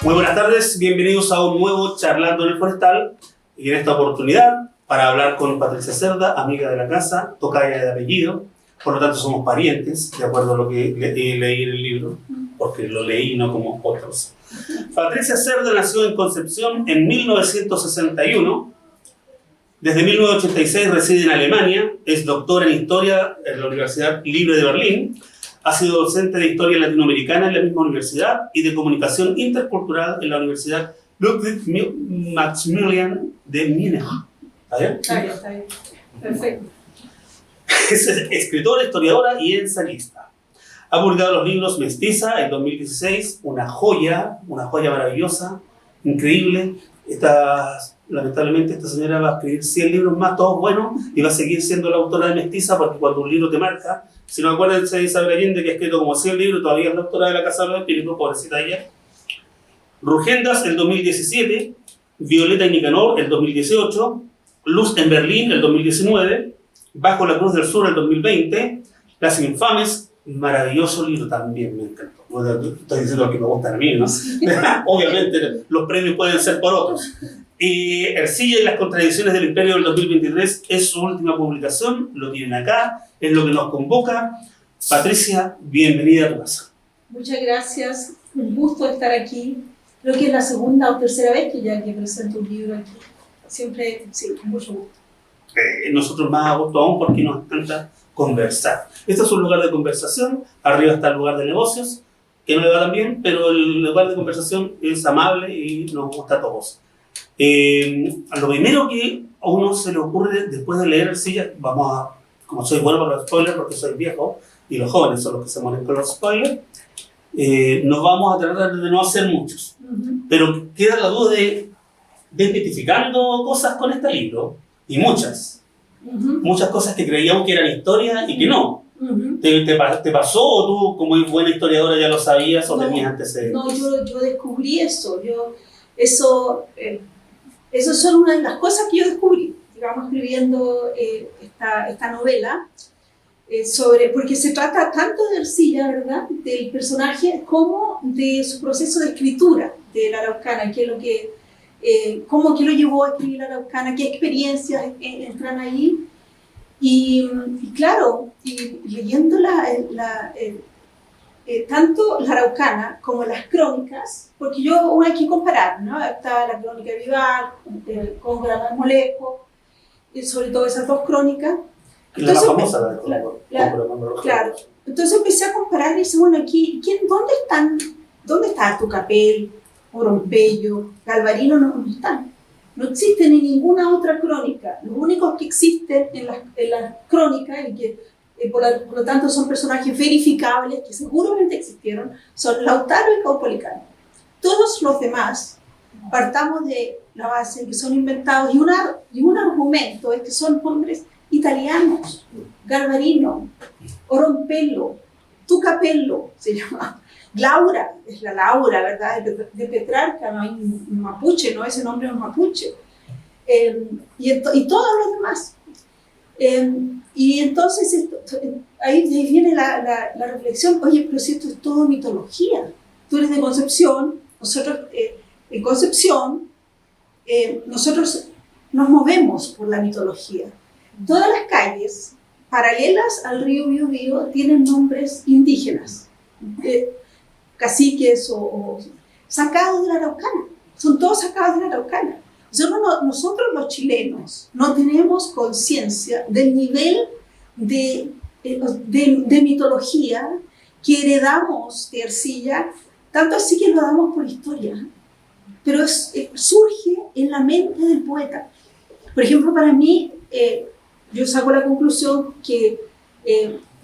Muy buenas tardes, bienvenidos a un nuevo Charlando en el Forestal, y en esta oportunidad para hablar con Patricia Cerda, amiga de la casa, tocaya de apellido, por lo tanto somos parientes, de acuerdo a lo que leí en el libro, porque lo leí no como otros. Patricia Cerda nació en Concepción en 1961, desde 1986 reside en Alemania, es doctora en Historia en la Universidad Libre de Berlín, ha sido docente de Historia Latinoamericana en la misma universidad y de Comunicación Intercultural en la Universidad Ludwig Maximilian de Múnich. ¿Está bien? Está bien. Perfecto. Es escritora, historiadora y ensayista. Ha publicado los libros Mestiza en 2016, una joya maravillosa, increíble. Lamentablemente esta señora va a escribir 100 libros más, todos buenos, y va a seguir siendo la autora de Mestiza, porque cuando un libro te marca, si no acuérdense de Isabel Allende, que ha escrito como 100 libros, todavía es la autora de La Casa de los Espíritus, pobrecita ella. Rugendas, el 2017, Violeta y Nicanor, el 2018, Luz en Berlín, el 2019, Bajo la Cruz del Sur, el 2020, Las Infames, maravilloso libro también, me encantó. Estoy diciendo lo que me gustan a mí, ¿no? Obviamente, los premios pueden ser por otros. Ercilla y las contradicciones del Imperio del 2023 es su última publicación, lo tienen acá, es lo que nos convoca. Patricia, bienvenida a tu casa. Muchas gracias, un gusto estar aquí. Creo que es la segunda o tercera vez que presento un libro aquí. Siempre, sí, con mucho gusto. Nosotros más a gusto aún porque nos encanta conversar. Este es un lugar de conversación, arriba está el lugar de negocios, que no le va tan bien, pero el lugar de conversación es amable y nos gusta a todos. Lo primero que a uno se le ocurre después de leer Ercilla, como soy bueno para los spoilers porque soy viejo y los jóvenes son los que se mueren con los spoilers, nos vamos a tratar de no hacer muchos. Pero queda la duda de identificando cosas con este libro, y muchas cosas que creíamos que eran historia y que no. ¿Te pasó o tú como buena historiadora ya lo sabías o tenías antecedentes? No, yo descubrí eso. Eso son una de las cosas que yo descubrí, digamos, escribiendo esta novela, porque se trata tanto de Ercilla, ¿verdad?, del personaje, como de su proceso de escritura de la Araucana, que lo lo llevó a escribir la Araucana, qué experiencias entran ahí. Y claro, leyendo tanto la Araucana como las crónicas, porque hay que comparar, ¿no? Está la crónica de Vivar, con Gran Marmolejo, y sobre todo esas dos crónicas. Entonces, la más famosa, claro. Entonces empecé a comparar y dije, bueno, aquí, ¿dónde está Tucapel, Orompello, Galvarino? No están. No existen en ninguna otra crónica. Los únicos que existen en las crónicas y que por lo tanto son personajes verificables que seguramente existieron son Lautaro y Caupolicán. Todos los demás partamos de la base en que son inventados y un argumento es que son nombres italianos. Galvarino, Orompello, Tucapello se llama. Laura, es la Laura, ¿verdad? De Petrarca, no hay un mapuche, ¿no? Ese nombre es un mapuche. Y todos los demás. Y entonces ahí viene la reflexión, oye, pero si esto es todo mitología. Tú eres de Concepción, nosotros en Concepción, nosotros nos movemos por la mitología. Todas las calles paralelas al río Biobío tienen nombres indígenas. Caciques o sacados de la Araucana, son todos sacados de la Araucana. Nosotros los chilenos no tenemos conciencia del nivel de mitología que heredamos de Ercilla, tanto así que lo damos por historia, pero surge en la mente del poeta. Por ejemplo, para mí, yo saco la conclusión que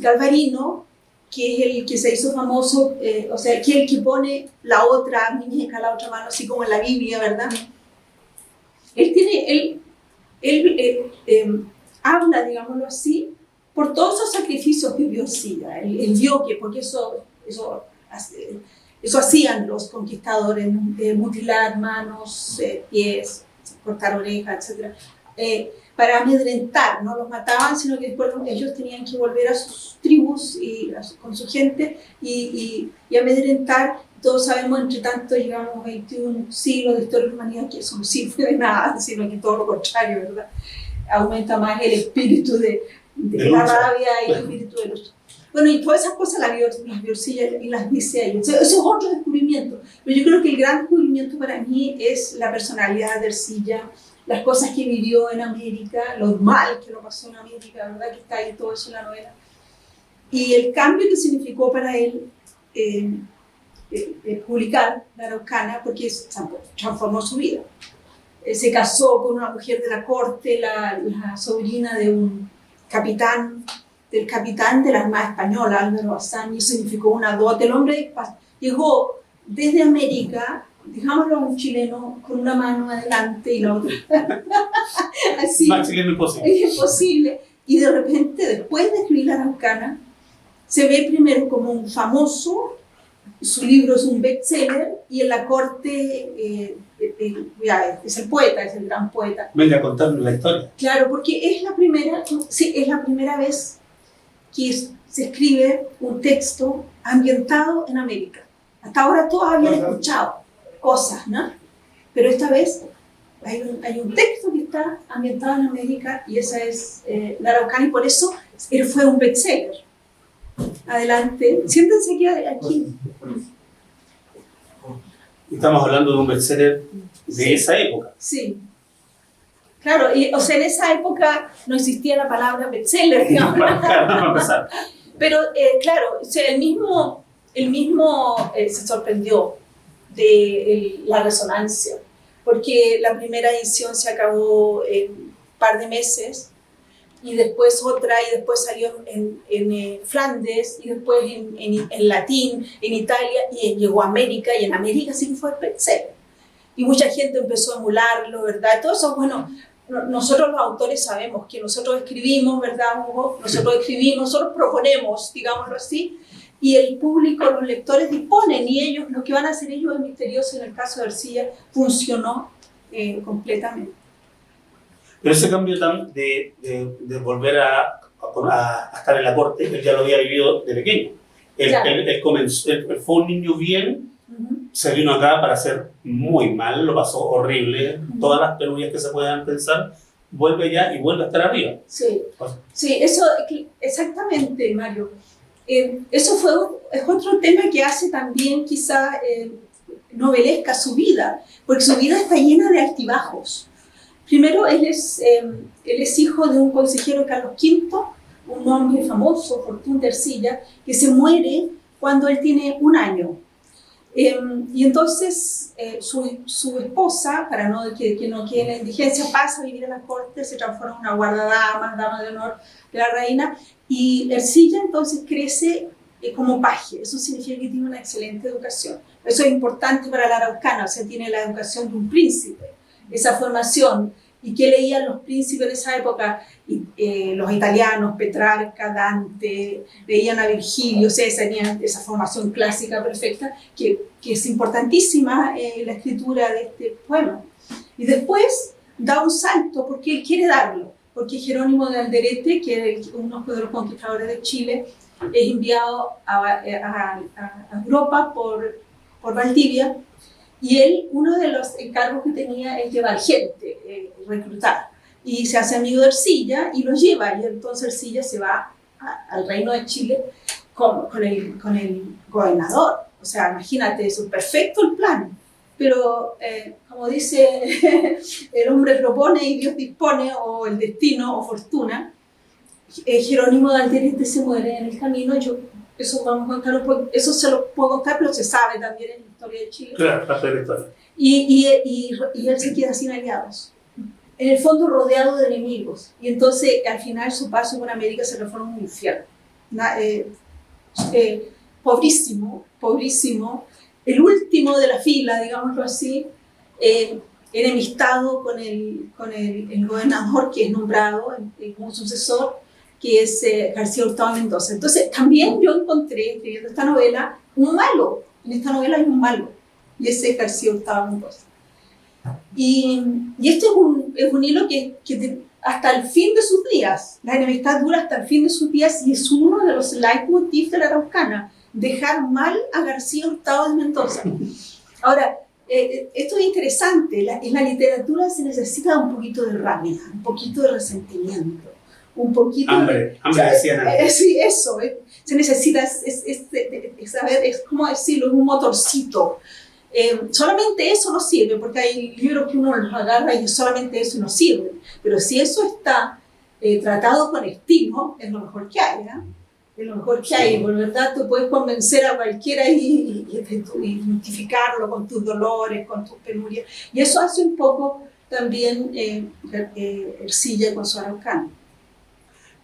Galvarino, que es el que se hizo famoso, que es el que pone la otra muñeca, la otra mano, así como en la Biblia, ¿verdad? Él habla, digámoslo así, por todos esos sacrificios que vio Ercilla. Él vio que, porque eso hacían los conquistadores, mutilar manos, pies, cortar orejas, etc. para amedrentar, no los mataban, sino que después ellos tenían que volver a sus tribus y con su gente y amedrentar. Todos sabemos, entre tanto, llevamos 21 siglos de historia de la humanidad, que eso no sirve de nada, sino que todo lo contrario, ¿verdad? Aumenta más el espíritu de la rabia y el espíritu de lucha. Bueno, y todas esas cosas las vio Ercilla y las dice ahí. Eso es otro descubrimiento. Pero yo creo que el gran descubrimiento para mí es la personalidad de Ercilla, las cosas que vivió en América, lo mal que lo pasó en América, ¿verdad? Que está ahí todo eso en la novela. Y el cambio que significó para él publicar La Araucana, porque transformó su vida. Se casó con una mujer de la corte, la sobrina de un capitán, del capitán de la Armada Española, Álvaro Bazán, y significó una dote. El hombre llegó desde América, digámoslo a un chileno, con una mano adelante y la otra así. Más chileno imposible. Es imposible. Y de repente, después de escribir La Araucana, se ve primero como un famoso, su libro es un bestseller, y en la corte es el poeta, es el gran poeta. Venga a contarnos la historia. Claro, porque es la primera vez que se escribe un texto ambientado en América. Hasta ahora todos habían escuchado cosas, ¿no? Pero esta vez hay un texto que está ambientado en América y esa es La Araucana, y por eso él fue un bestseller. Adelante, siéntense aquí. Estamos hablando de un bestseller de esa época. Sí. Claro, o sea, en esa época no existía la palabra bestseller, digamos. Para empezar. Pero, claro, o sea, él mismo se sorprendió de la resonancia, porque la primera edición se acabó en un par de meses, y después otra, y después salió en Flandes, y después en latín, en Italia, y llegó a América, y en América sí fue bestseller. Y mucha gente empezó a emularlo, ¿verdad? Todo eso, bueno, nosotros los autores sabemos que nosotros escribimos, ¿verdad, Hugo? Nosotros proponemos, digámoslo así, y el público, los lectores disponen, y ellos, lo que van a hacer ellos es misterioso. En el caso de Ercilla, funcionó completamente. Pero ese cambio de volver a estar en la corte, él ya lo había vivido de pequeño. Él fue un niño bien, se vino acá para hacer muy mal, lo pasó horrible, todas las penurias que se puedan pensar, vuelve allá y vuelve a estar arriba. Sí, eso exactamente, Mario. Eso es otro tema que hace también quizá novelesca su vida, porque su vida está llena de altibajos. Primero, él es hijo de un consejero, Carlos V, un hombre famoso, Fortún de Ercilla, que se muere cuando él tiene 1 año. Y entonces su esposa, para que no quede en la indigencia, pasa a vivir a la corte, se transforma en una guardadama, dama de honor de la reina, y Ercilla entonces crece como paje. Eso significa que tiene una excelente educación. Eso es importante para la Araucana, o sea, tiene la educación de un príncipe, esa formación. ¿Y qué leían los príncipes de esa época? Los italianos, Petrarca, Dante, leían a Virgilio, o sea, tenían esa formación clásica perfecta, que es importantísima en la escritura de este poema. Y después da un salto, porque él quiere darlo, porque Jerónimo de Alderete, que es uno de los conquistadores de Chile, es enviado a Europa por Valdivia, y él, uno de los encargos que tenía es llevar gente, reclutar, y se hace amigo de Ercilla y lo lleva, y entonces Ercilla se va al reino de Chile con el gobernador. O sea, imagínate, es perfecto el plan, pero como dice, el hombre propone y Dios dispone, o el destino o fortuna. Jerónimo de Alderete se muere en el camino. Eso vamos a contarlo, eso se lo puedo contar, pero se sabe también en la historia de Chile. Claro, parte de la historia. Y él se queda sin aliados, en el fondo rodeado de enemigos. Y entonces, al final, su paso por América se transforma en un infierno. Pobrísimo. El último de la fila, digámoslo así, enemistado con el gobernador que es nombrado como sucesor, que es García Hurtado Mendoza. Entonces, también yo encontré, escribiendo esta novela, un malo. En esta novela hay un malo, y ese es García Hurtado Mendoza. Y este es un hilo que hasta el fin de sus días. La enemistad dura hasta el fin de sus días y es uno de los leitmotiv de la Araucana, dejar mal a García Hurtado de Mendoza. Ahora, esto es interesante, en la literatura se necesita un poquito de rabia, un poquito de resentimiento, un poquito hambre decían antes. sí, eso, se necesita, saber, es como decirlo, es un motorcito. Solamente eso no sirve, porque hay libros que uno los agarra y solamente eso no sirve, pero si eso está tratado con estilo, es lo mejor que hay, ¿eh? Es lo mejor que hay, por verdad tú puedes convencer a cualquiera y identificarlo con tus dolores, con tus penurias, y eso hace un poco también Ercilla con su Araucana.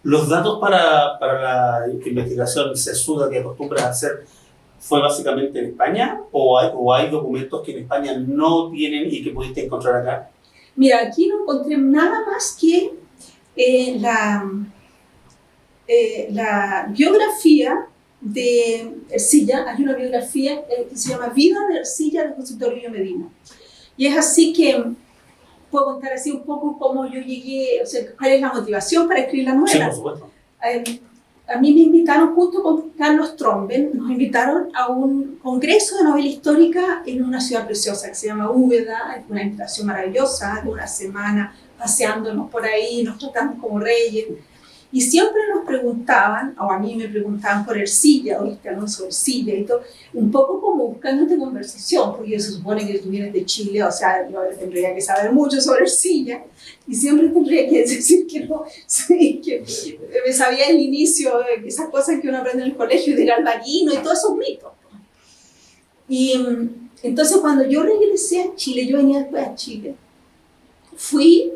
Los datos para la investigación sesuda que acostumbras a hacer, ¿fue básicamente en España o hay documentos que en España no tienen y que pudiste encontrar acá? Mira, aquí no encontré nada más que la biografía de Ercilla. Hay una biografía que se llama Vida de Ercilla de José Toribio Medina. Y es así que puedo contar así un poco cómo yo llegué, o sea, cuál es la motivación para escribir la novela. Sí, por supuesto. A mí me invitaron junto con Carlos Tromben, nos invitaron a un congreso de novela histórica en una ciudad preciosa que se llama Úbeda, una invitación maravillosa, de una semana paseándonos por ahí, nos tratamos como reyes. Y siempre nos preguntaban, o a mí me preguntaban por Ercilla, oíste Alonso Ercilla y todo, un poco como buscándote conversación, porque se supone que tú vienes de Chile, o sea, yo tendría que saber mucho sobre Ercilla, y siempre tendría que decir que no, sí, que me sabía el inicio, esas cosas que uno aprende en el colegio, de Galvarino y todos esos mitos. Y entonces cuando yo regresé a Chile, yo venía después a Chile, fui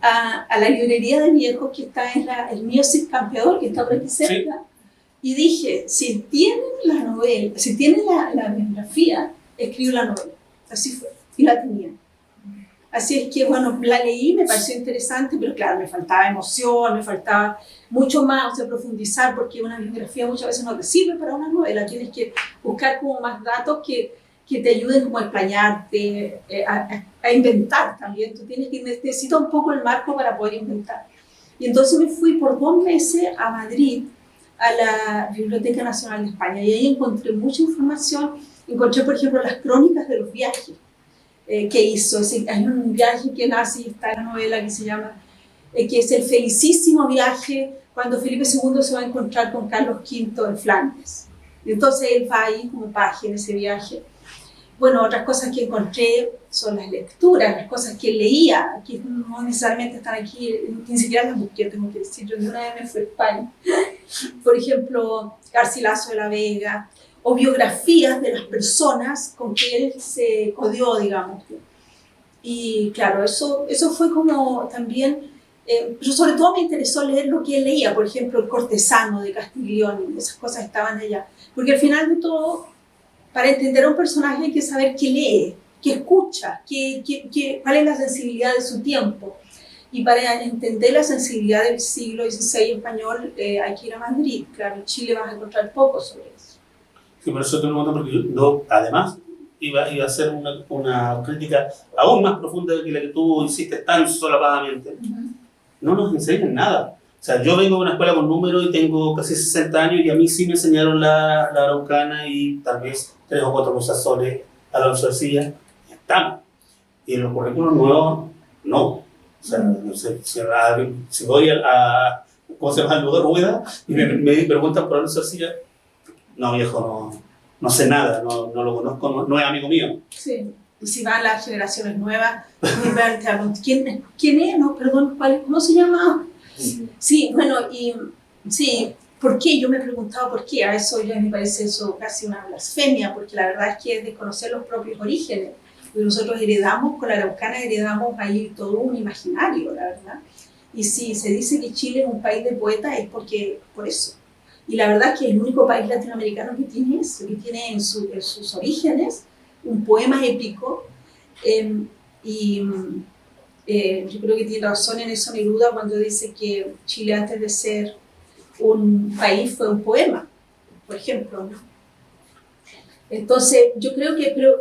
a la librería de viejos que está en el Music Campeador, que está por aquí cerca, sí. Y dije, si tienen la novela, si tienen la biografía, escribo la novela. Así fue, y la tenía. Así es que, bueno, la leí, me pareció interesante, pero claro, me faltaba emoción, me faltaba mucho más, o sea, profundizar, porque una biografía muchas veces no te sirve para una novela, tienes que buscar como más datos que te ayuden como a explayarte, a inventar también. Tú necesitas un poco el marco para poder inventar. Y entonces me fui por 2 meses a Madrid, a la Biblioteca Nacional de España, y ahí encontré mucha información. Encontré, por ejemplo, las crónicas de los viajes que hizo. Hay un viaje que nace y está en la novela que se llama, que es el felicísimo viaje cuando Felipe II se va a encontrar con Carlos V en Flandes. Entonces él va ahí como paje en ese viaje. Bueno, otras cosas que encontré son las lecturas, las cosas que leía, que no necesariamente están aquí, ni siquiera las busqué, tengo que decir. Yo de una vez me fui a España. Por ejemplo, Garcilaso de la Vega, o biografías de las personas con que él se codió, digamos. Y claro, eso fue como también, pero sobre todo me interesó leer lo que él leía, por ejemplo, El cortesano de Castiglioni, esas cosas estaban allá. Porque al final de todo, para entender a un personaje hay que saber qué lee, qué escucha, cuál es la sensibilidad de su tiempo. Y para entender la sensibilidad del siglo XVI español hay que ir a Madrid. Claro, en Chile vas a encontrar poco sobre eso. Sí, por eso te pregunto, porque yo además iba a hacer una crítica aún más profunda que la que tú hiciste tan solapadamente. No nos enseñan nada. O sea, yo vengo de una escuela con números y tengo casi 60 años y a mí sí me enseñaron la Araucana y tal vez 3 o 4 cosas sobre Alonso Ercilla. Ya estamos. Y en los currículos nuevos, no. O sea, no sé, si voy a ¿cómo se llama? El lugar Rueda y me preguntan por Alonso Ercilla, no, viejo, no sé nada, no lo conozco, no es amigo mío. Sí. Y si van las generaciones nuevas, ¿quién es? No, perdón, ¿cómo se llama? Sí, bueno, y sí, ¿por qué? Yo me he preguntado por qué. A eso ya me parece eso casi una blasfemia, porque la verdad es que es desconocer los propios orígenes. Y nosotros heredamos, con la Araucana heredamos ahí todo un imaginario, la verdad. Y si se dice que Chile es un país de poetas es porque por eso. Y la verdad es que es el único país latinoamericano que tiene eso, que tiene en sus orígenes un poema épico. Yo creo que tiene razón en eso Neruda cuando dice que Chile antes de ser un país fue un poema, por ejemplo, ¿no? Entonces yo creo que, pero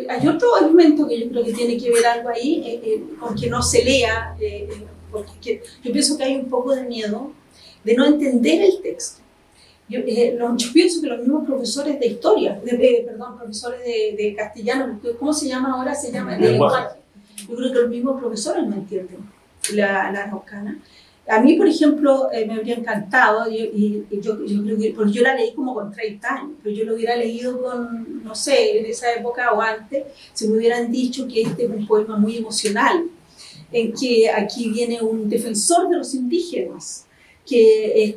hay otro argumento que yo creo que tiene que ver algo ahí, con que no se lea porque yo pienso que hay un poco de miedo de no entender el texto. Yo pienso que los mismos profesores de historia, profesores de castellano, ¿cómo se llama ahora? Se llama de lenguaje. Yo creo que los mismos profesores no entienden la araucana. A mí, por ejemplo, me habría encantado, y yo creo que, porque yo la leí como con 30 años, pero yo lo hubiera leído con, no sé, en esa época o antes, si me hubieran dicho que este es un poema muy emocional, en que aquí viene un defensor de los indígenas, que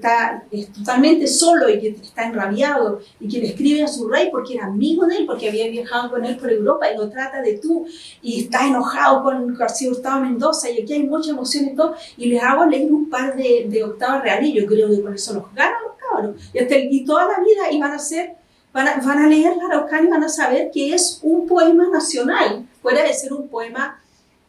es totalmente solo y que está enrabiado y que le escribe a su rey porque era amigo de él, porque había viajado con él por Europa y lo trata de tú y está enojado con García Hurtado Mendoza y aquí hay mucha emoción y todo, y les hago leer un par de octavas reales y yo creo que con eso los ganan los cabros y toda la vida y van a leer la araucana y van a saber que es un poema nacional, fuera de ser un poema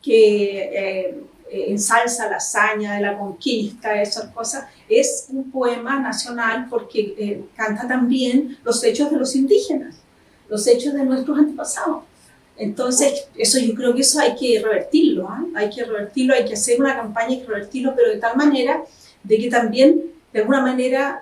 que ensalza la hazaña de la conquista, esas cosas, es un poema nacional porque canta también los hechos de los indígenas, los hechos de nuestros antepasados. Entonces, eso yo creo que eso hay que revertirlo, hay que revertirlo, hay que hacer una campaña, hay que revertirlo, pero de tal manera de que también, de alguna manera,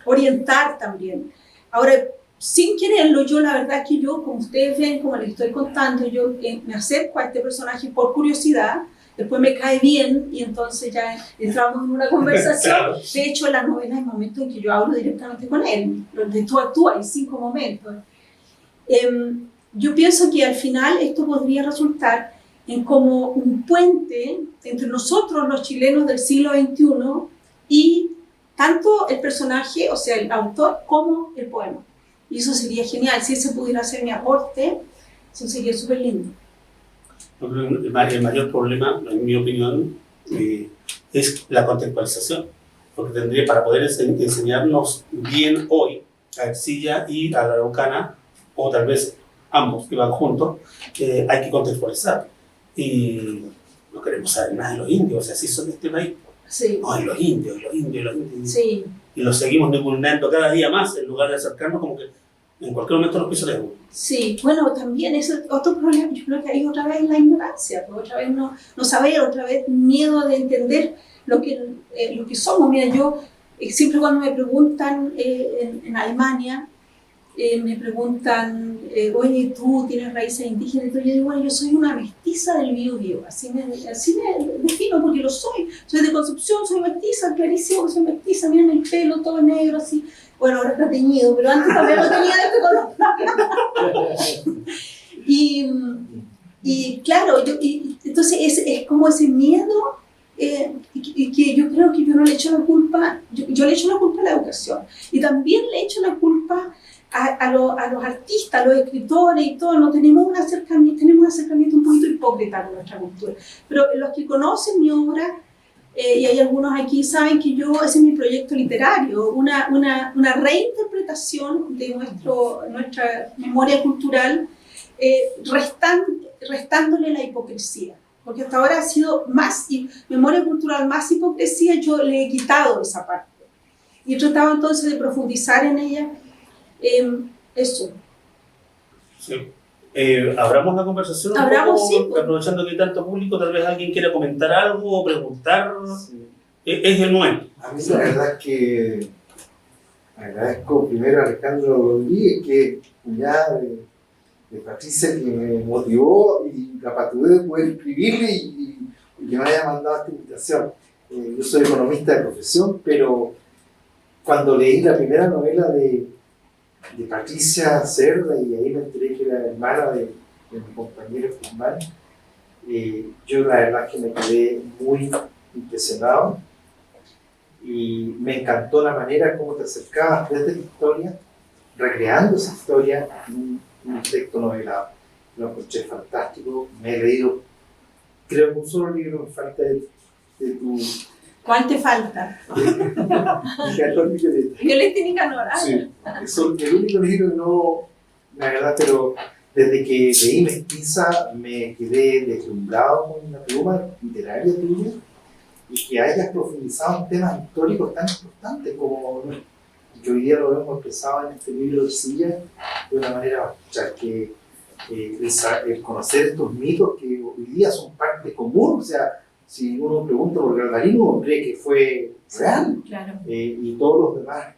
orientar también. Ahora, sin quererlo, yo la verdad que yo, como ustedes ven, como les estoy contando, yo me acerco a este personaje por curiosidad, después me cae bien y entonces ya entramos en una conversación. Claro. De hecho, en la novela hay momentos en que yo hablo directamente con él, donde tú actúas, hay 5 momentos. Yo pienso que al final esto podría resultar en como un puente entre nosotros, los chilenos del siglo XXI, y tanto el personaje, o sea, el autor, como el poema. Y eso sería genial, si ese pudiera ser mi aporte, eso sería súper lindo. Yo creo que el mayor problema, en mi opinión, es la contextualización, porque tendría, para poder enseñarnos bien hoy a Ercilla y a la araucana, o tal vez ambos que van juntos, hay que contextualizar. Y no queremos saber nada de los indios, o sea, así son de este país. Sí. No, y los indios. Sí. Y los seguimos ninguneando cada día más, en lugar de acercarnos como que en cualquier momento los pisoteamos. Sí, bueno, también es otro problema, yo creo que hay otra vez la ignorancia, otra vez no saber, otra vez miedo de entender lo que somos. Mira, yo siempre cuando me preguntan en Alemania, me preguntan, oye, tú tienes raíces indígenas, y todo, yo digo, bueno, yo soy una mestiza del Biobío, así me defino porque lo soy de Concepción, soy mestiza, clarísimo que soy mestiza, miren el pelo todo negro, así, bueno, ahora está teñido, pero antes también lo tenía de este color. Y claro, entonces es como ese miedo, y que yo creo que yo no le echo la culpa, yo le echo la culpa a la educación, y también le echo la culpa a los artistas, a los escritores y todo. No tenemos un acercamiento un poquito hipócrita con nuestra cultura, pero los que conocen mi obra, y hay algunos aquí, saben que ese es mi proyecto literario, una reinterpretación de nuestra memoria cultural, restándole la hipocresía, porque hasta ahora ha sido más memoria cultural, más hipocresía. Yo le he quitado esa parte y he tratado entonces de profundizar en ella. Eso. Sí. Abramos la conversación un poco, sí, aprovechando que hay tanto público, tal vez alguien quiera comentar algo o preguntar. Sí. Es el momento. A mí la verdad es que agradezco primero a Alejandro Rodríguez, que ya de Patricia, que me motivó y la patudé de poder escribirle y que me haya mandado esta invitación. Yo soy economista de profesión, pero cuando leí la primera novela de Patricia Cerda, y ahí me enteré que era hermana de mi compañero Guzmán, yo la verdad es que me quedé muy impresionado y me encantó la manera como te acercabas desde la historia, recreando esa historia en un texto novelado. Lo encontré fantástico, me he leído, creo que un solo libro me falta de tu... ¿Cuál te falta? Nicanor y Violeta. Violeta y Nicanor. Sí, es el único libro que no, la verdad, pero desde que leí Mestiza me quedé deslumbrado con la pluma literaria tuya y que hayas profundizado en temas históricos tan importantes como que hoy día lo hemos expresado en este libro de Ercilla de una manera, o sea, que el conocer estos mitos que hoy día son parte común, o sea, si uno pregunta por Galvarino, uno cree que fue real. Claro. Y todos los demás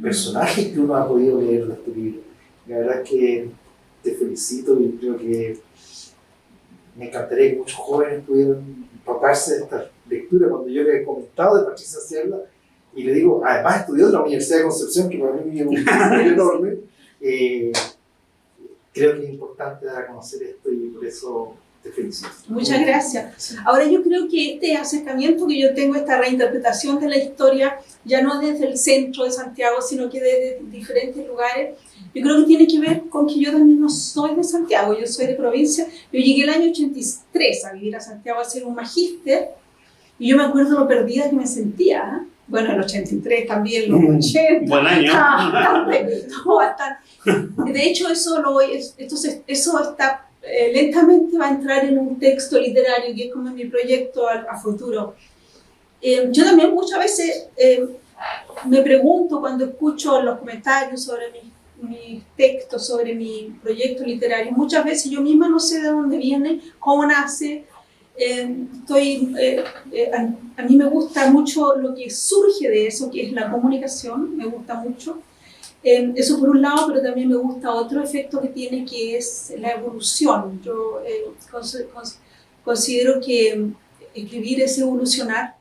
personajes que uno ha podido leer en este libro. La verdad es que te felicito y creo que me encantaría que muchos jóvenes pudieran empaparse de esta lectura. Cuando yo le he comentado de Patricia Cerda, y le digo, además estudió en la Universidad de Concepción, que para mí es un privilegio enorme, creo que es importante dar a conocer esto y por eso te felicito. Muchas gracias. Ahora yo creo que este acercamiento que yo tengo, esta reinterpretación de la historia, ya no desde el centro de Santiago, sino que desde diferentes lugares, yo creo que tiene que ver con que yo también no soy de Santiago, yo soy de provincia. Yo llegué el año 83 a vivir a Santiago a hacer un magíster, y yo me acuerdo lo perdida que me sentía, ¿eh? Bueno, el 83 también, los 80. Buen año. Bastante. De hecho, eso está, lentamente va a entrar en un texto literario, que es como mi proyecto a futuro. Yo también muchas veces me pregunto cuando escucho los comentarios sobre mis textos, sobre mi proyecto literario, muchas veces yo misma no sé de dónde viene, cómo nace. A mí me gusta mucho lo que surge de eso, que es la comunicación, me gusta mucho. Eso por un lado, pero también me gusta otro efecto que tiene, que es la evolución. Yo considero que escribir es evolucionar.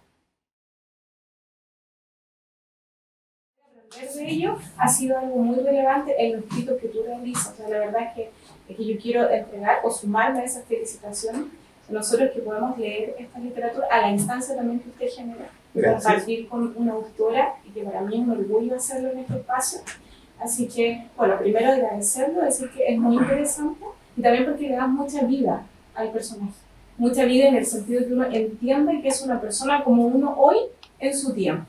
Aprender de ello ha sido algo muy relevante en los escritos que tú realizas. O sea, la verdad es que yo quiero entregar o sumarme a esas felicitaciones. Nosotros que podemos leer esta literatura a la instancia también que usted genera, de compartir con una autora, y que para mí es un orgullo hacerlo en este espacio. Así que, bueno, primero agradecerlo, decir que es muy interesante, y también porque le das mucha vida al personaje. Mucha vida en el sentido de que uno entiende que es una persona como uno hoy en su tiempo.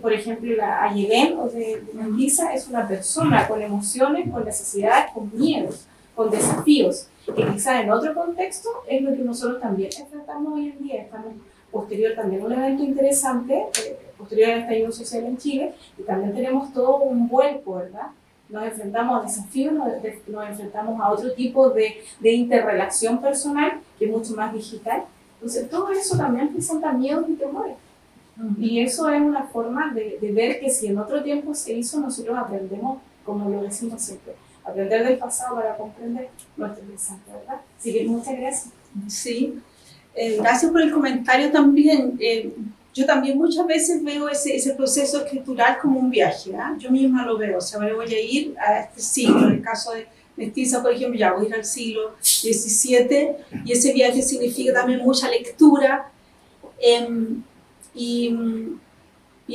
Por ejemplo, la Ayelén o de Melissa es una persona con emociones, con necesidades, con miedos, con desafíos, que quizás en otro contexto es lo que nosotros también enfrentamos hoy en día. Estamos posterior también a un evento interesante, posterior al estallido social en Chile, y también tenemos todo un vuelco, ¿verdad? Nos enfrentamos a desafíos, nos enfrentamos a otro tipo de interrelación personal, que es mucho más digital. Entonces, todo eso también presenta miedos y temores. Y eso es una forma de ver que si en otro tiempo se hizo, nosotros aprendemos, como lo decimos siempre, aprender del pasado para comprender nuestro presente, ¿verdad? Así que muchas gracias. Sí, gracias por el comentario también. Yo también muchas veces veo ese proceso escritural como un viaje, ¿eh? Yo misma lo veo, o sea, ahora voy a ir a este siglo, en el caso de Mestiza, por ejemplo, ya voy a ir al siglo XVII, y ese viaje significa también mucha lectura, y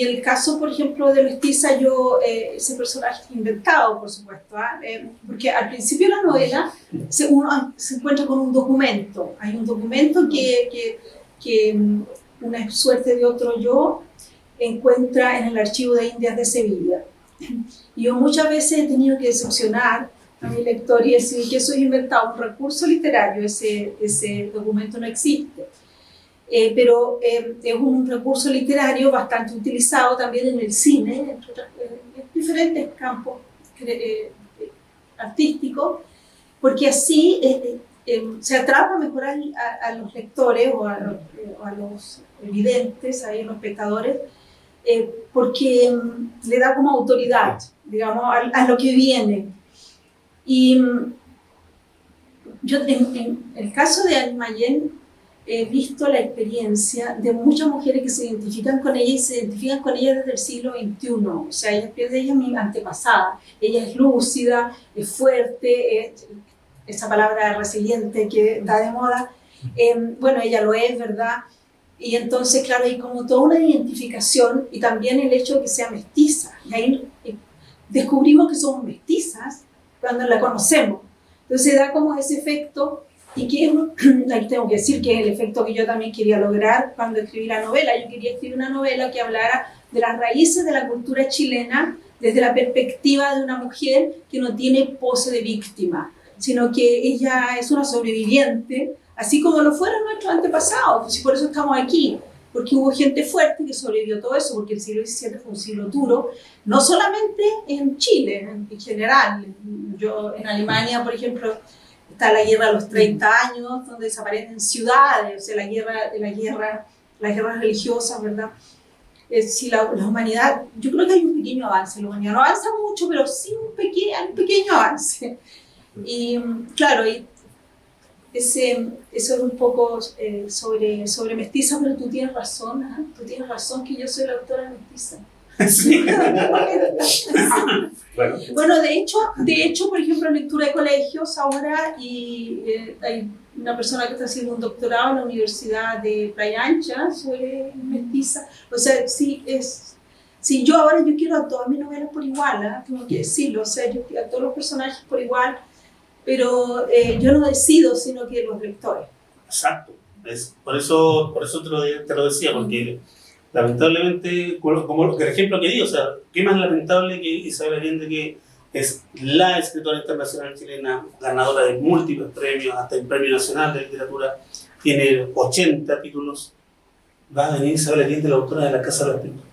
en el caso, por ejemplo, de Mestiza, ese personaje inventado, por supuesto, porque al principio de la novela uno se encuentra con un documento. Hay un documento que una suerte de otro yo encuentra en el archivo de Indias de Sevilla. Y yo muchas veces he tenido que decepcionar a mi lector y decir que eso es inventado, un recurso literario, ese documento no existe. Pero es un recurso literario bastante utilizado también en el cine, en diferentes campos artísticos, porque así se atrapa mejor a los lectores o a los videntes, a los espectadores, porque le da como autoridad, digamos, a lo que viene. Y yo en el caso de Anne Mayén, he visto la experiencia de muchas mujeres que se identifican con ella y se identifican con ella desde el siglo XXI. O sea, ella es mi antepasada. Ella es lúcida, es fuerte, esa palabra resiliente que está de moda. Bueno, ella lo es, ¿verdad? Y entonces, claro, hay como toda una identificación, y también el hecho de que sea mestiza. Y ahí descubrimos que somos mestizas cuando la conocemos. Entonces da como ese efecto. Y aquí tengo que decir que es el efecto que yo también quería lograr cuando escribí la novela. Yo quería escribir una novela que hablara de las raíces de la cultura chilena desde la perspectiva de una mujer que no tiene pose de víctima, sino que ella es una sobreviviente, así como lo fueron nuestros antepasados. Y por eso estamos aquí, porque hubo gente fuerte que sobrevivió a todo eso, porque el siglo XVII fue un siglo duro, no solamente en Chile, en general. Yo en Alemania, por ejemplo, está la guerra de los 30 años, donde desaparecen ciudades, o sea, las guerras religiosas, ¿verdad? Si la humanidad, yo creo que hay un pequeño avance, la humanidad no avanza mucho, pero sí un pequeño avance. Y claro, eso es un poco sobre Mestiza, pero tú tienes razón, ¿eh? Tú tienes razón que yo soy la autora de Mestiza. Sí. Bueno, de hecho, por ejemplo, en lectura de colegios ahora, y hay una persona que está haciendo un doctorado en la Universidad de Playa Ancha sobre Mestiza. O sea, sí, yo ahora quiero a todas mis novelas por igual, ¿eh? Tengo que decirlo, o sea, yo quiero a todos los personajes por igual, pero yo no decido, sino que los lectores. Exacto. Por eso te lo decía, porque lamentablemente, como el ejemplo que di, o sea, qué más lamentable que Isabel Allende, que es la escritora internacional chilena, ganadora de múltiples premios, hasta el Premio Nacional de Literatura, tiene 80 títulos, va a venir Isabel Allende, la autora de La Casa de los Espíritus.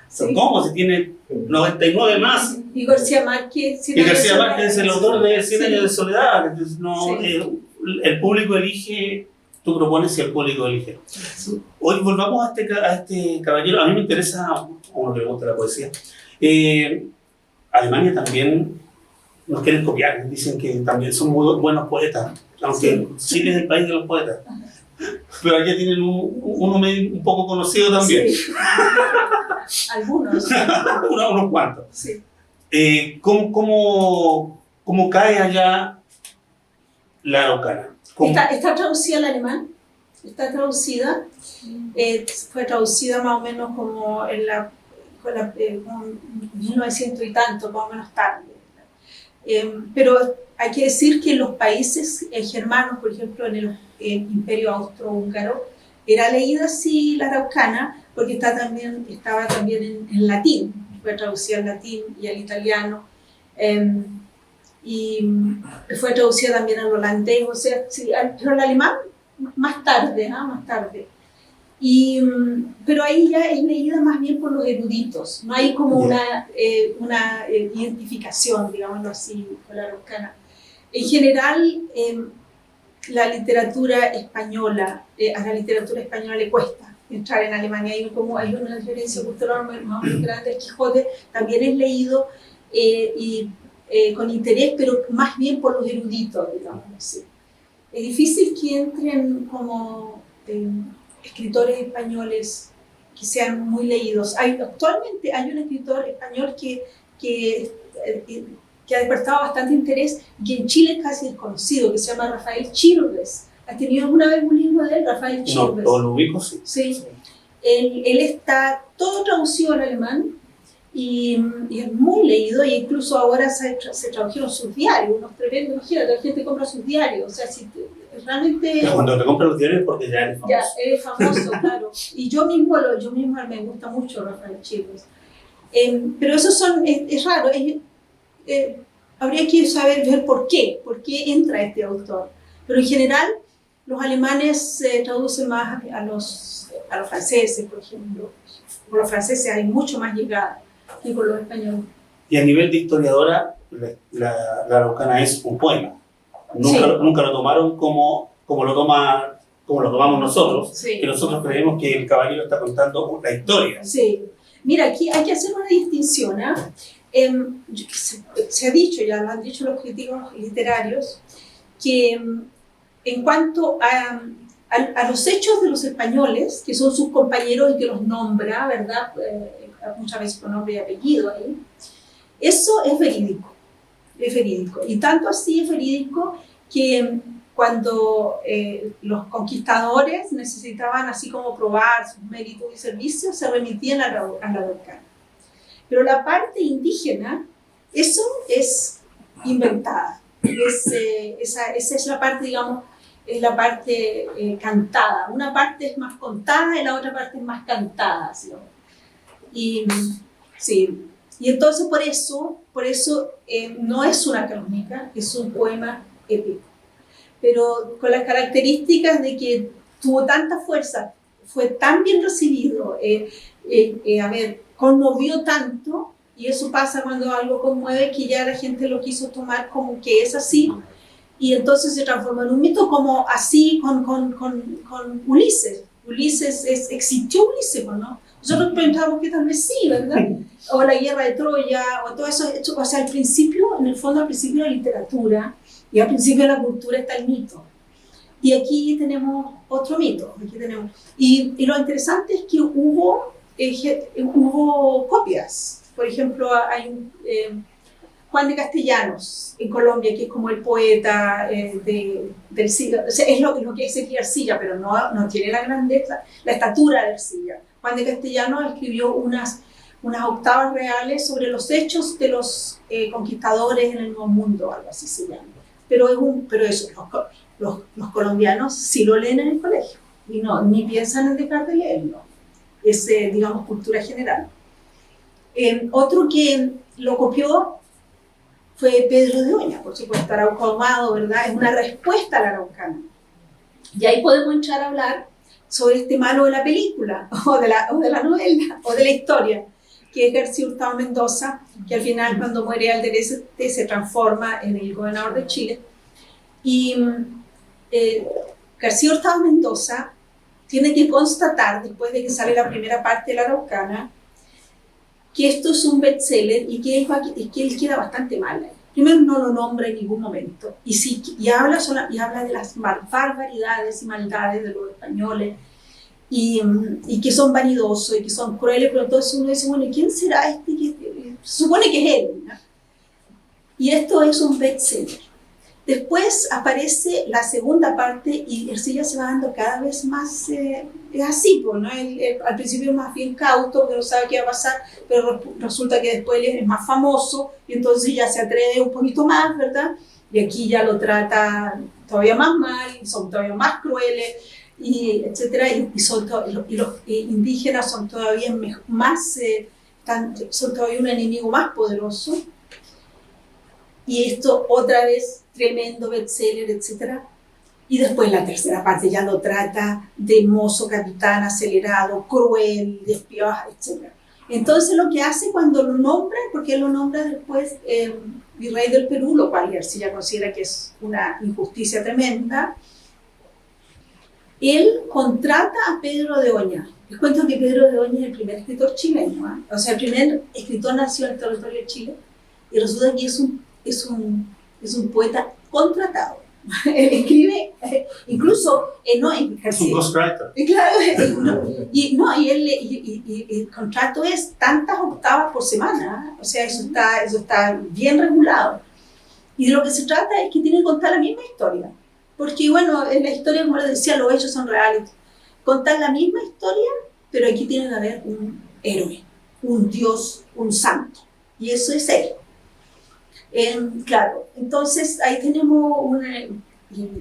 Sí. ¿Cómo? Si tiene 99 más. Y García Márquez. Y García Márquez es el autor de 100 años de soledad. Entonces, el público elige, tú propones y el público elige. Sí. Hoy volvamos a este caballero. A mí me interesa, a uno que le gusta la poesía. Alemania también nos quieren copiar, dicen que también son muy buenos poetas, aunque Chile es el país de los poetas. Pero allá tienen uno un poco conocido también. Sí. Algunos. Unos cuantos. Sí. ¿Cómo cae allá la Araucana? Está traducida al alemán. Está traducida. Fue traducida más o menos como en con 1900 y tanto, más o menos tarde. Pero hay que decir que en los países germanos, por ejemplo en el Imperio Austrohúngaro, era leída así la Araucana, porque estaba también en latín, fue traducida al latín y al italiano, y fue traducida también al holandés, o sea, sí, pero al alemán más tarde. Pero ahí ya es leída más bien por los eruditos, no hay como una identificación, digámoslo así, con la araucana. En general, la literatura española, a la literatura española le cuesta entrar en Alemania, hay una diferencia cultural más grande. El Quijote también es leído con interés, pero más bien por los eruditos, digámoslo así. Es difícil que entren como escritores españoles que sean muy leídos. Actualmente hay un escritor español que ha despertado bastante interés y que en Chile es casi desconocido, que se llama Rafael Chirves. ¿Has tenido alguna vez un libro de él, Rafael Chirves? No, lo ubico, sí. Sí. Él está todo traducido al alemán y es muy leído, e incluso ahora se tradujeron sus diarios, unos tremendos, imagínate, la gente compra sus diarios, o sea, si realmente... Pero cuando te compras los diarios es porque ya eres famoso. Ya, eres famoso, claro. Y yo mismo me gusta mucho Rafael Chirves. Pero eso es raro, habría que ver por qué entra este autor. Pero en general, los alemanes traducen más a los franceses, por ejemplo. Por los franceses hay mucho más llegada que por los españoles. Y a nivel de historiadora, la Araucana es un poema. Nunca lo tomaron como lo tomamos nosotros, sí. Que nosotros creemos que el caballero está contando la historia. Sí. Mira, aquí hay que hacer una distinción, ¿eh? Se ha dicho, ya lo han dicho los críticos literarios, que en cuanto a los hechos de los españoles, que son sus compañeros y que los nombra, ¿verdad? Muchas veces con nombre y apellido ahí, eso es verídico. Y tanto así es verídico que cuando los conquistadores necesitaban así como probar sus méritos y servicios, se remitían a la Araucana. Pero la parte indígena, eso es inventada. Esa es la parte, digamos, es la parte cantada. Una parte es más contada y la otra parte es más cantada, ¿sí? Y entonces por eso no es una crónica, es un poema épico. Pero con las características de que tuvo tanta fuerza, fue tan bien recibido, conmovió tanto, y eso pasa cuando algo conmueve, que ya la gente lo quiso tomar como que es así, y entonces se transformó en un mito, como así con Ulises. Existió Ulises, ¿no? Nosotros pensamos que tal vez sí, ¿verdad? O la guerra de Troya, o todo eso. O sea, al principio, en el fondo, al principio de la literatura y al principio de la cultura está el mito. Y aquí tenemos otro mito. Y lo interesante es que hubo copias. Por ejemplo, hay un Juan de Castellanos en Colombia, que es como el poeta del siglo, o sea, es lo que sería Ercilla, pero no tiene la grandeza, la estatura de Ercilla. Juan de Castellanos escribió unas octavas reales sobre los hechos de los conquistadores en el Nuevo Mundo, algo así se llama. Pero eso, los colombianos sí lo leen en el colegio, y ni piensan en dejar de leerlo. Es, digamos, cultura general. Otro que lo copió fue Pedro de Oña, por supuesto, Arauco Ahumado, ¿verdad? Es una respuesta al araucano. Y ahí podemos entrar a hablar sobre este malo de la película, o de la novela, o de la historia, que es García Hurtado Mendoza, que al final, cuando muere Alderete, se transforma en el gobernador de Chile. Y García Hurtado Mendoza tiene que constatar, después de que sale la primera parte de la Araucana, que esto es un bestseller y que él queda bastante mal. Primero, no lo nombra en ningún momento, y habla de las barbaridades y maldades de los españoles, y que son vanidosos y que son crueles, pero entonces uno dice, bueno, ¿quién será este? Se supone que es él, ¿no? Y esto es un bestseller. Después aparece la segunda parte y Ercilla se va dando cada vez más, es así, pues, ¿no? Al principio es más bien cauto, que no sabe qué va a pasar, pero resulta que después él es más famoso y entonces ya se atreve un poquito más, ¿verdad? Y aquí ya lo trata todavía más mal, son todavía más crueles, y etcétera, y los indígenas son todavía son todavía un enemigo más poderoso. Y esto otra vez, tremendo bestseller, etc. Y después la tercera parte ya lo trata de mozo capitán acelerado, cruel, despioja, etc. Entonces lo que hace cuando lo nombra, porque él lo nombra después virrey del Perú, lo cual García considera que es una injusticia tremenda, él contrata a Pedro de Oña. Les cuento que Pedro de Oña es el primer escritor chileno, ¿eh? O sea, el primer escritor nació en el territorio de Chile, y resulta que es un poeta contratado. Él escribe, incluso, es un ghostwriter. Claro, y el contrato es tantas octavas por semana, ¿eh? O sea, eso está bien regulado. Y de lo que se trata es que tiene que contar la misma historia. Porque, bueno, en la historia, como les decía, los hechos son reales. Contar la misma historia, pero aquí tiene que haber un héroe, un dios, un santo. Y eso es él. Claro, entonces ahí tenemos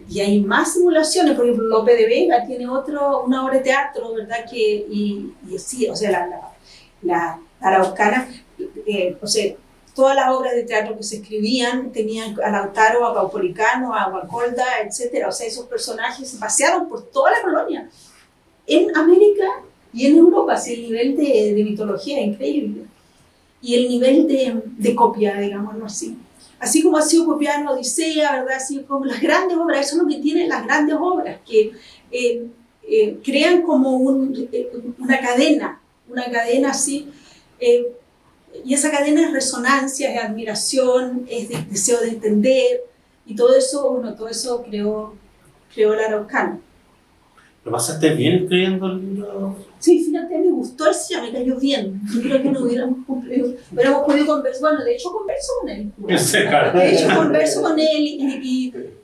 y hay más simulaciones. Por ejemplo, Lope de Vega tiene una obra de teatro, ¿verdad? Y sí, o sea, la araucana, o sea, todas las obras de teatro que se escribían tenían a Lautaro, a Caupolicano, a Guacolda, etc. O sea, esos personajes se pasearon por toda la colonia, en América y en Europa. Así, el nivel de mitología es increíble. Y el nivel de copia, digámoslo así. Así como ha sido copiada en Odisea, ¿verdad? Así como las grandes obras, eso es lo que tienen las grandes obras, que crean como una cadena así, y esa cadena es resonancia, es admiración, es deseo de entender, y todo eso creó el araucano. ¿Lo pasaste bien escribiendo el libro? Sí, fíjate, me gustó Ercilla, me cayó bien. Yo creo que no hubiéramos podido conversar. Bueno, de hecho converso con él. Converso con él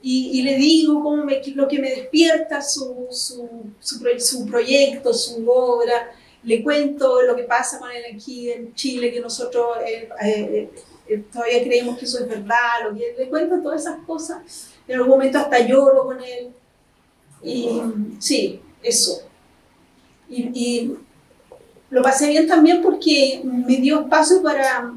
y le digo lo que me despierta su proyecto, su obra. Le cuento lo que pasa con él aquí en Chile, que nosotros todavía creemos que eso es verdad. Le cuento todas esas cosas. En algún momento hasta lloro con él. Y sí, eso. Y lo pasé bien también porque me dio espacio para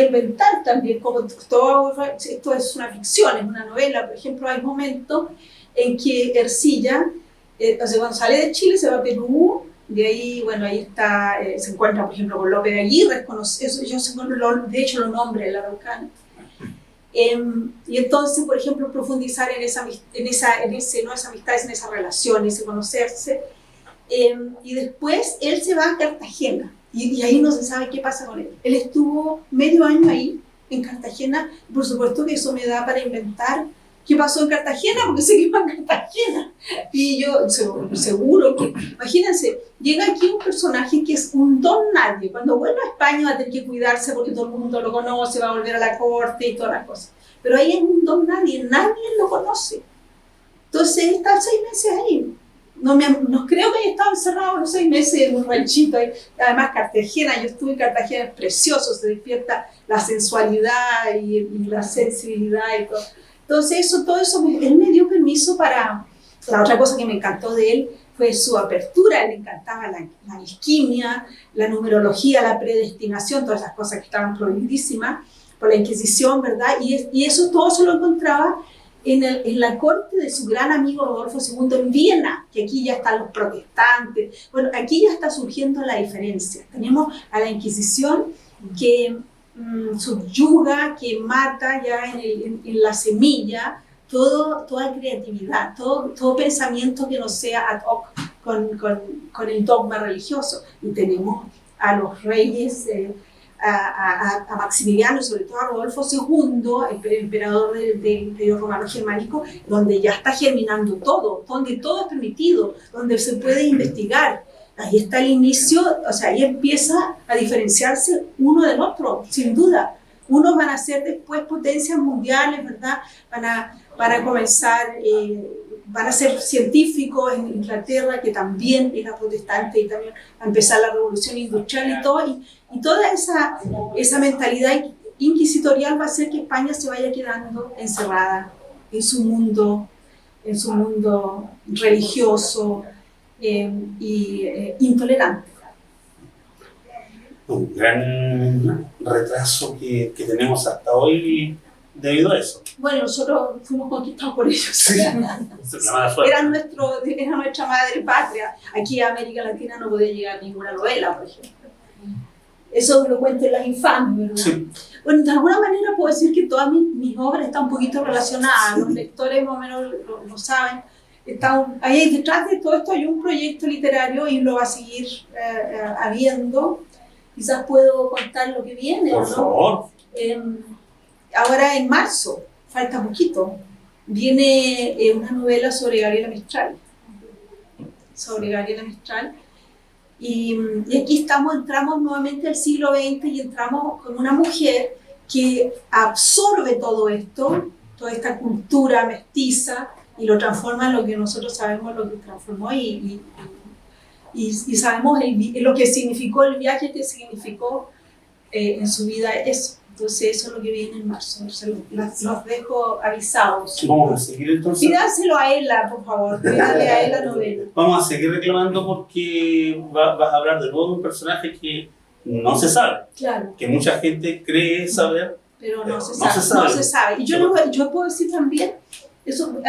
inventar también, como todo esto es una ficción, es una novela. Por ejemplo, hay momentos en que Ercilla, o sea, cuando sale de Chile se va a Perú, de ahí, bueno, ahí está, se encuentra, por ejemplo, con Lope de Aguirre, de hecho lo nombra el araucano. Y entonces, por ejemplo, profundizar en esas amistades, en esas relaciones, en conocerse. Y después él se va a Cartagena y ahí no se sabe qué pasa con él. Él estuvo medio año ahí en Cartagena, y por supuesto que eso me da para inventar qué pasó en Cartagena, porque sé que va en Cartagena. Y yo seguro que, imagínense, llega aquí un personaje que es un don nadie. Cuando vuelva a España va a tener que cuidarse porque todo el mundo lo conoce, va a volver a la corte y todas las cosas. Pero ahí es un don nadie, nadie lo conoce. Entonces está 6 meses ahí. No creo que haya estado encerrado los 6 meses en un ranchito. Además, Cartagena, yo estuve en Cartagena, es precioso, se despierta la sensualidad y la sensibilidad y todo. Entonces, todo eso, él me dio permiso para... La otra cosa que me encantó de él fue su apertura. Le encantaba la alquimia, la numerología, la predestinación, todas esas cosas que estaban prohibidísimas por la Inquisición, ¿verdad? Y eso todo se lo encontraba en la corte de su gran amigo Rodolfo II en Viena, que aquí ya están los protestantes. Bueno, aquí ya está surgiendo la diferencia. Tenemos a la Inquisición que subyuga, que mata ya en la semilla toda creatividad, todo pensamiento que no sea ad hoc con el dogma religioso. Y tenemos a los reyes, a Maximiliano, sobre todo a Rodolfo II, el emperador del Imperio Romano Germánico, donde ya está germinando todo, donde todo es permitido, donde se puede investigar. Ahí está el inicio, o sea, ahí empieza a diferenciarse uno del otro, sin duda. Unos van a ser después potencias mundiales, ¿verdad? Van a comenzar, van a ser científicos en Inglaterra, que también era protestante, y también va a empezar la revolución industrial y todo. Y toda esa mentalidad inquisitorial va a hacer que España se vaya quedando encerrada en su mundo religioso, intolerante. Un gran retraso que tenemos hasta hoy debido a eso. Bueno, nosotros fuimos conquistados por ellos. Sí. Era nuestra madre patria. Aquí a América Latina no podía llegar ninguna novela, por ejemplo. Eso lo cuento en Las Infames, ¿verdad? Sí. Bueno, de alguna manera puedo decir que todas mis obras están un poquito relacionadas. Los lectores más o menos lo saben. Ahí detrás de todo esto hay un proyecto literario y lo va a seguir habiendo. Quizás puedo contar lo que viene, por favor. Ahora en marzo, falta poquito, viene una novela sobre Gabriela Mistral. Y aquí entramos nuevamente al siglo XX y entramos con una mujer que absorbe todo esto, toda esta cultura mestiza, y lo transforma en lo que nosotros sabemos lo que transformó y sabemos lo que significó el viaje, que significó en su vida eso. Entonces eso es lo que viene en marzo. Los dejo avisados. Vamos a seguir entonces. Pídanselo a ella, por favor. Pídale a ella la novela. Vamos a seguir reclamando porque vas a hablar de nuevo de un personaje que no se sabe. Claro. Que mucha gente cree saber. Pero no se sabe. Y yo puedo decir también, eso,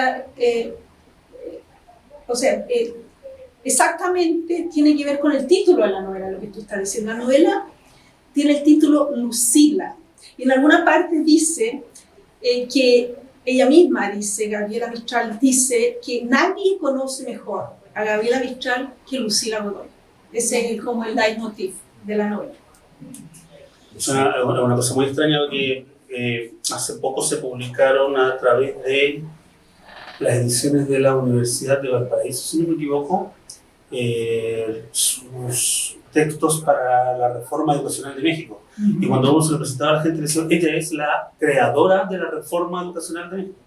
exactamente tiene que ver con el título de la novela, lo que tú estás diciendo. La novela tiene el título Lucila. Y en alguna parte dice que ella misma dice, Gabriela Mistral dice que nadie conoce mejor a Gabriela Mistral que Lucila Godoy. Ese es como el leitmotiv de la novela. Es una cosa muy extraña que hace poco se publicaron a través de las ediciones de la Universidad de Valparaíso, si no me equivoco, sus textos para la reforma educacional de México. Y cuando uno se lo presentaba a la gente, le decía, ella es la creadora de la reforma educacional de México.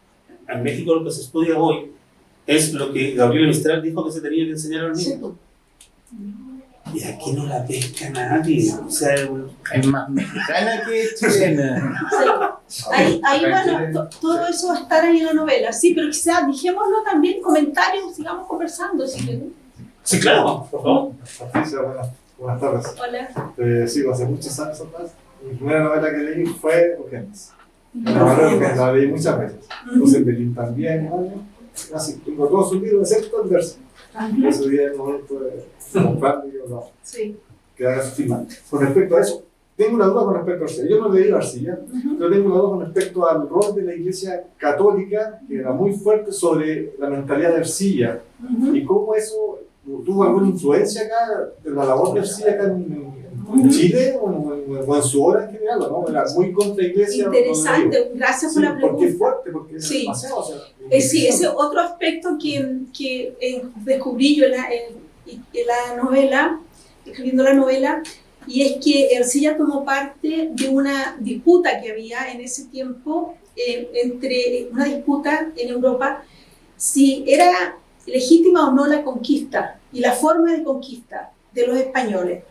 En México lo que se estudia hoy es lo que Gabriela Mistral dijo que se tenía que enseñar a los niños. Y aquí no la pesca nadie. O sea, es más mexicana que chilena. Sí. Ahí bueno, todo eso va a estar ahí en la novela. Sí, pero quizás dijémoslo también en comentarios, sigamos conversando. Sí, claro, por favor. Patricia, buenas tardes. Hola. Sí, hace muchos años atrás, mi primera novela que leí fue Urgencias. La leí muchas veces. Puse en Berlín también, ¿no? Casi tengo todos sus libros, excepto el verso. Ese día en el momento de comprarlo y yo no. Sí. Que haga su firma. Con respecto a eso, tengo una duda con respecto a Arcilla. Yo no leí Arcilla, pero tengo una duda con respecto al rol de la Iglesia Católica, que era muy fuerte sobre la mentalidad de Arcilla. Y cómo eso tuvo alguna influencia acá, de la labor de Arcilla acá en Chile o en su obra en general, ¿no? Era muy contra Iglesia. Interesante, gracias por la pregunta. Porque es fuerte, porque es Sí. demasiado. O sea, Sí, ese otro aspecto que descubrí yo en la novela, escribiendo la novela, y es que Ercilla tomó parte de una disputa que había en ese tiempo, entre una disputa en Europa, si era legítima o no la conquista y la forma de conquista de los españoles.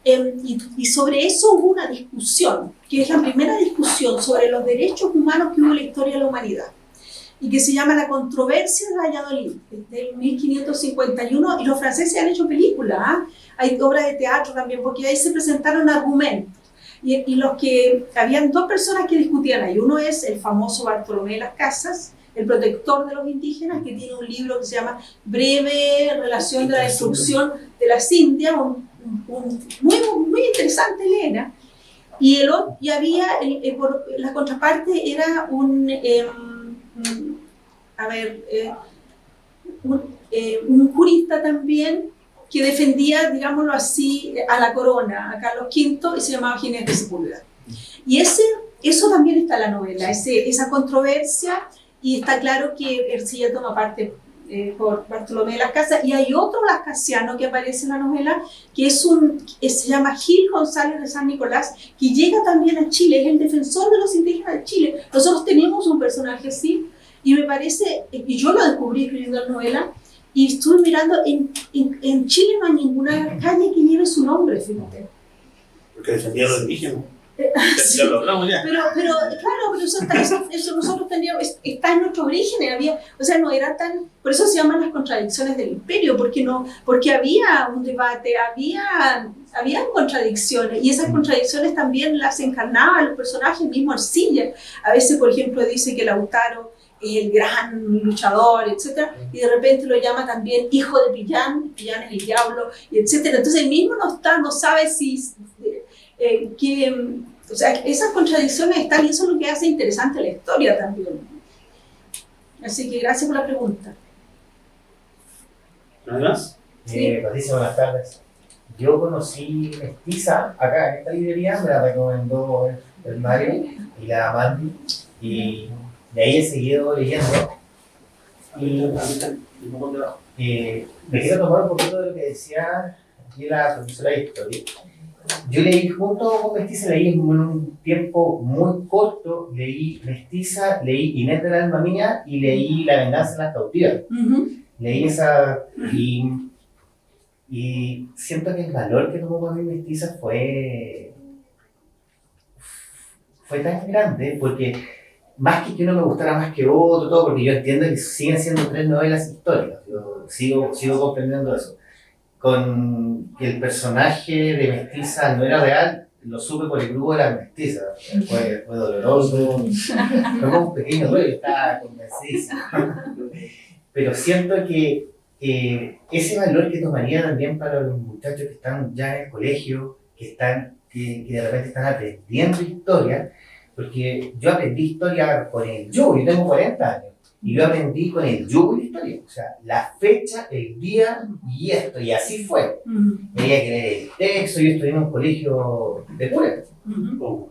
Y sobre eso hubo una discusión, que es la primera discusión sobre los derechos humanos que hubo en la historia de la humanidad, y que se llama la controversia de Valladolid, del 1551, y los franceses han hecho películas, ¿eh? Hay obras de teatro también, porque ahí se presentaron argumentos. Y los que, habían dos personas que discutían ahí, uno es el famoso Bartolomé de las Casas, el protector de los indígenas, que tiene un libro que se llama Breve Relación de la Destrucción de las Indias, muy interesante leer. Y había, la contraparte era un jurista también que defendía, digámoslo así, a la corona, a Carlos V, y se llamaba Ginés de Sepúlveda. Y eso también está en la novela, esa controversia, y está claro que Ercilla toma parte por Bartolomé de las Casas, y hay otro lascasiano que aparece en la novela, que se llama Gil González de San Nicolás, que llega también a Chile, es el defensor de los indígenas de Chile. Nosotros tenemos un personaje así, y me parece, y yo lo descubrí escribiendo la novela, y estuve mirando, en Chile no hay ninguna calle que lleve su nombre, fíjate. Porque defendía a los indígenas. Sí. Ya lo hablamos ya. Pero claro, eso nosotros teníamos, está en nuestro origen, o sea, no era tan, por eso se llaman las contradicciones del imperio, porque había un debate, había contradicciones, y esas contradicciones también las encarnaban los personajes, mismo Arcilla. A veces, por ejemplo, dice que Lautaro es el gran luchador, etcétera, y de repente lo llama también hijo de Pillán es el diablo, etcétera. Entonces él mismo no sabe o sea, esas contradicciones están, y eso es lo que hace interesante la historia también. Así que gracias por la pregunta. ¿Nada más? Patricia, buenas tardes. Yo conocí Mestiza acá en esta librería, me la recomendó el Mario y la Mandy, y de ahí he seguido leyendo. Y me quiero tomar un poquito de lo que decía aquí la profesora de historia. Yo leí junto con Mestiza, leí en un tiempo muy corto, leí Mestiza, leí Inés del alma mía y leí La venganza de las cautivas. Leí esa y siento que el valor que tomó para mí Mestiza fue tan grande, porque más que uno me gustara más que otro, todo, porque yo entiendo que siguen siendo 3 novelas históricas, yo sigo comprendiendo eso. Con que el personaje de Mestiza no era real, lo supe por el grupo de las Mestizas. Fue doloroso, fue como un pequeño duelo, estaba convencidísimo. Pero siento que ese valor que tomaría también para los muchachos que están ya en el colegio, que de repente están aprendiendo historia, porque yo aprendí historia con el yugo, yo tengo 40 años. Y yo aprendí con el yugo de historia, o sea, la fecha, el día y esto, y así fue. Tenía que leer el texto, yo estudié en un colegio de cura.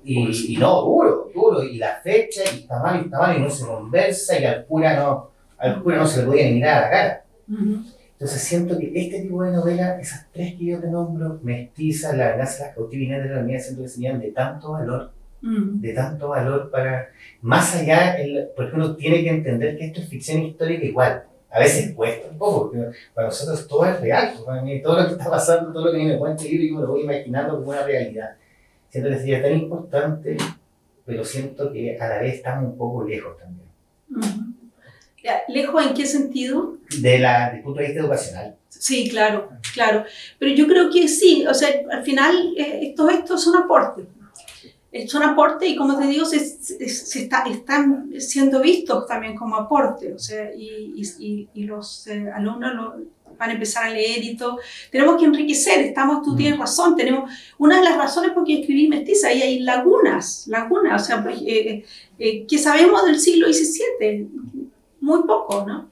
Y no, duro, y la fecha, y está mal, y no se conversa, y al cura no se le podía ni mirar a la cara. Entonces siento que este tipo de novelas, esas 3 que yo te nombro, Mestiza, La venganza de las cautivas y Inés de la mía, siento que serían de tanto valor para, más allá, porque uno tiene que entender que esto es ficción histórica igual, a veces cuesta un poco, porque para nosotros todo es real, para mí, todo lo que está pasando, todo lo que a mí me cuenta el libro, yo me lo voy imaginando como una realidad. Siento que sería tan importante, pero siento que a la vez estamos un poco lejos también. ¿Lejos en qué sentido? Del punto de vista educacional. Sí, claro, pero yo creo que sí, o sea, al final todos estos son aportes. son aportes y como te digo, están siendo vistos también como aporte, o sea, y los alumnos van a empezar a leer y todo. Tenemos que enriquecer, tú tienes razón, una de las razones por qué escribí Mestiza, ahí hay lagunas, o sea, que sabemos del siglo XVII, muy poco, ¿no?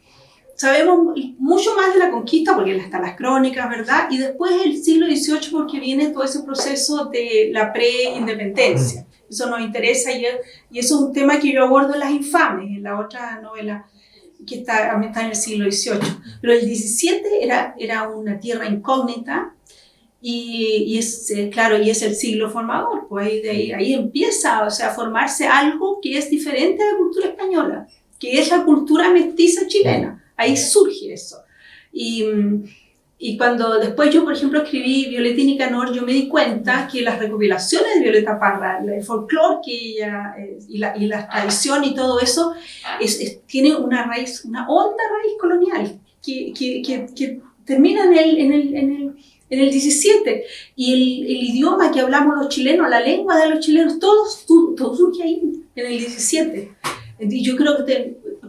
Sabemos mucho más de la conquista, porque están las crónicas, ¿verdad? Y después el siglo XVIII, porque viene todo ese proceso de la pre-independencia. Eso nos interesa y eso es un tema que yo abordo en Las Infames, en la otra novela que también está en el siglo XVIII. Pero el XVII era una tierra incógnita y es el siglo formador. Pues ahí empieza, o sea, a formarse algo que es diferente a la cultura española, que es la cultura mestiza chilena. Ahí surge eso. Y cuando después yo, por ejemplo, escribí Violeta y Nicanor, yo me di cuenta que las recopilaciones de Violeta Parra, el folclore que ella, y la tradición y todo eso, tiene una honda raíz colonial que termina en el 17. Y el idioma que hablamos los chilenos, la lengua de los chilenos, todo surge ahí, en el 17. Y yo creo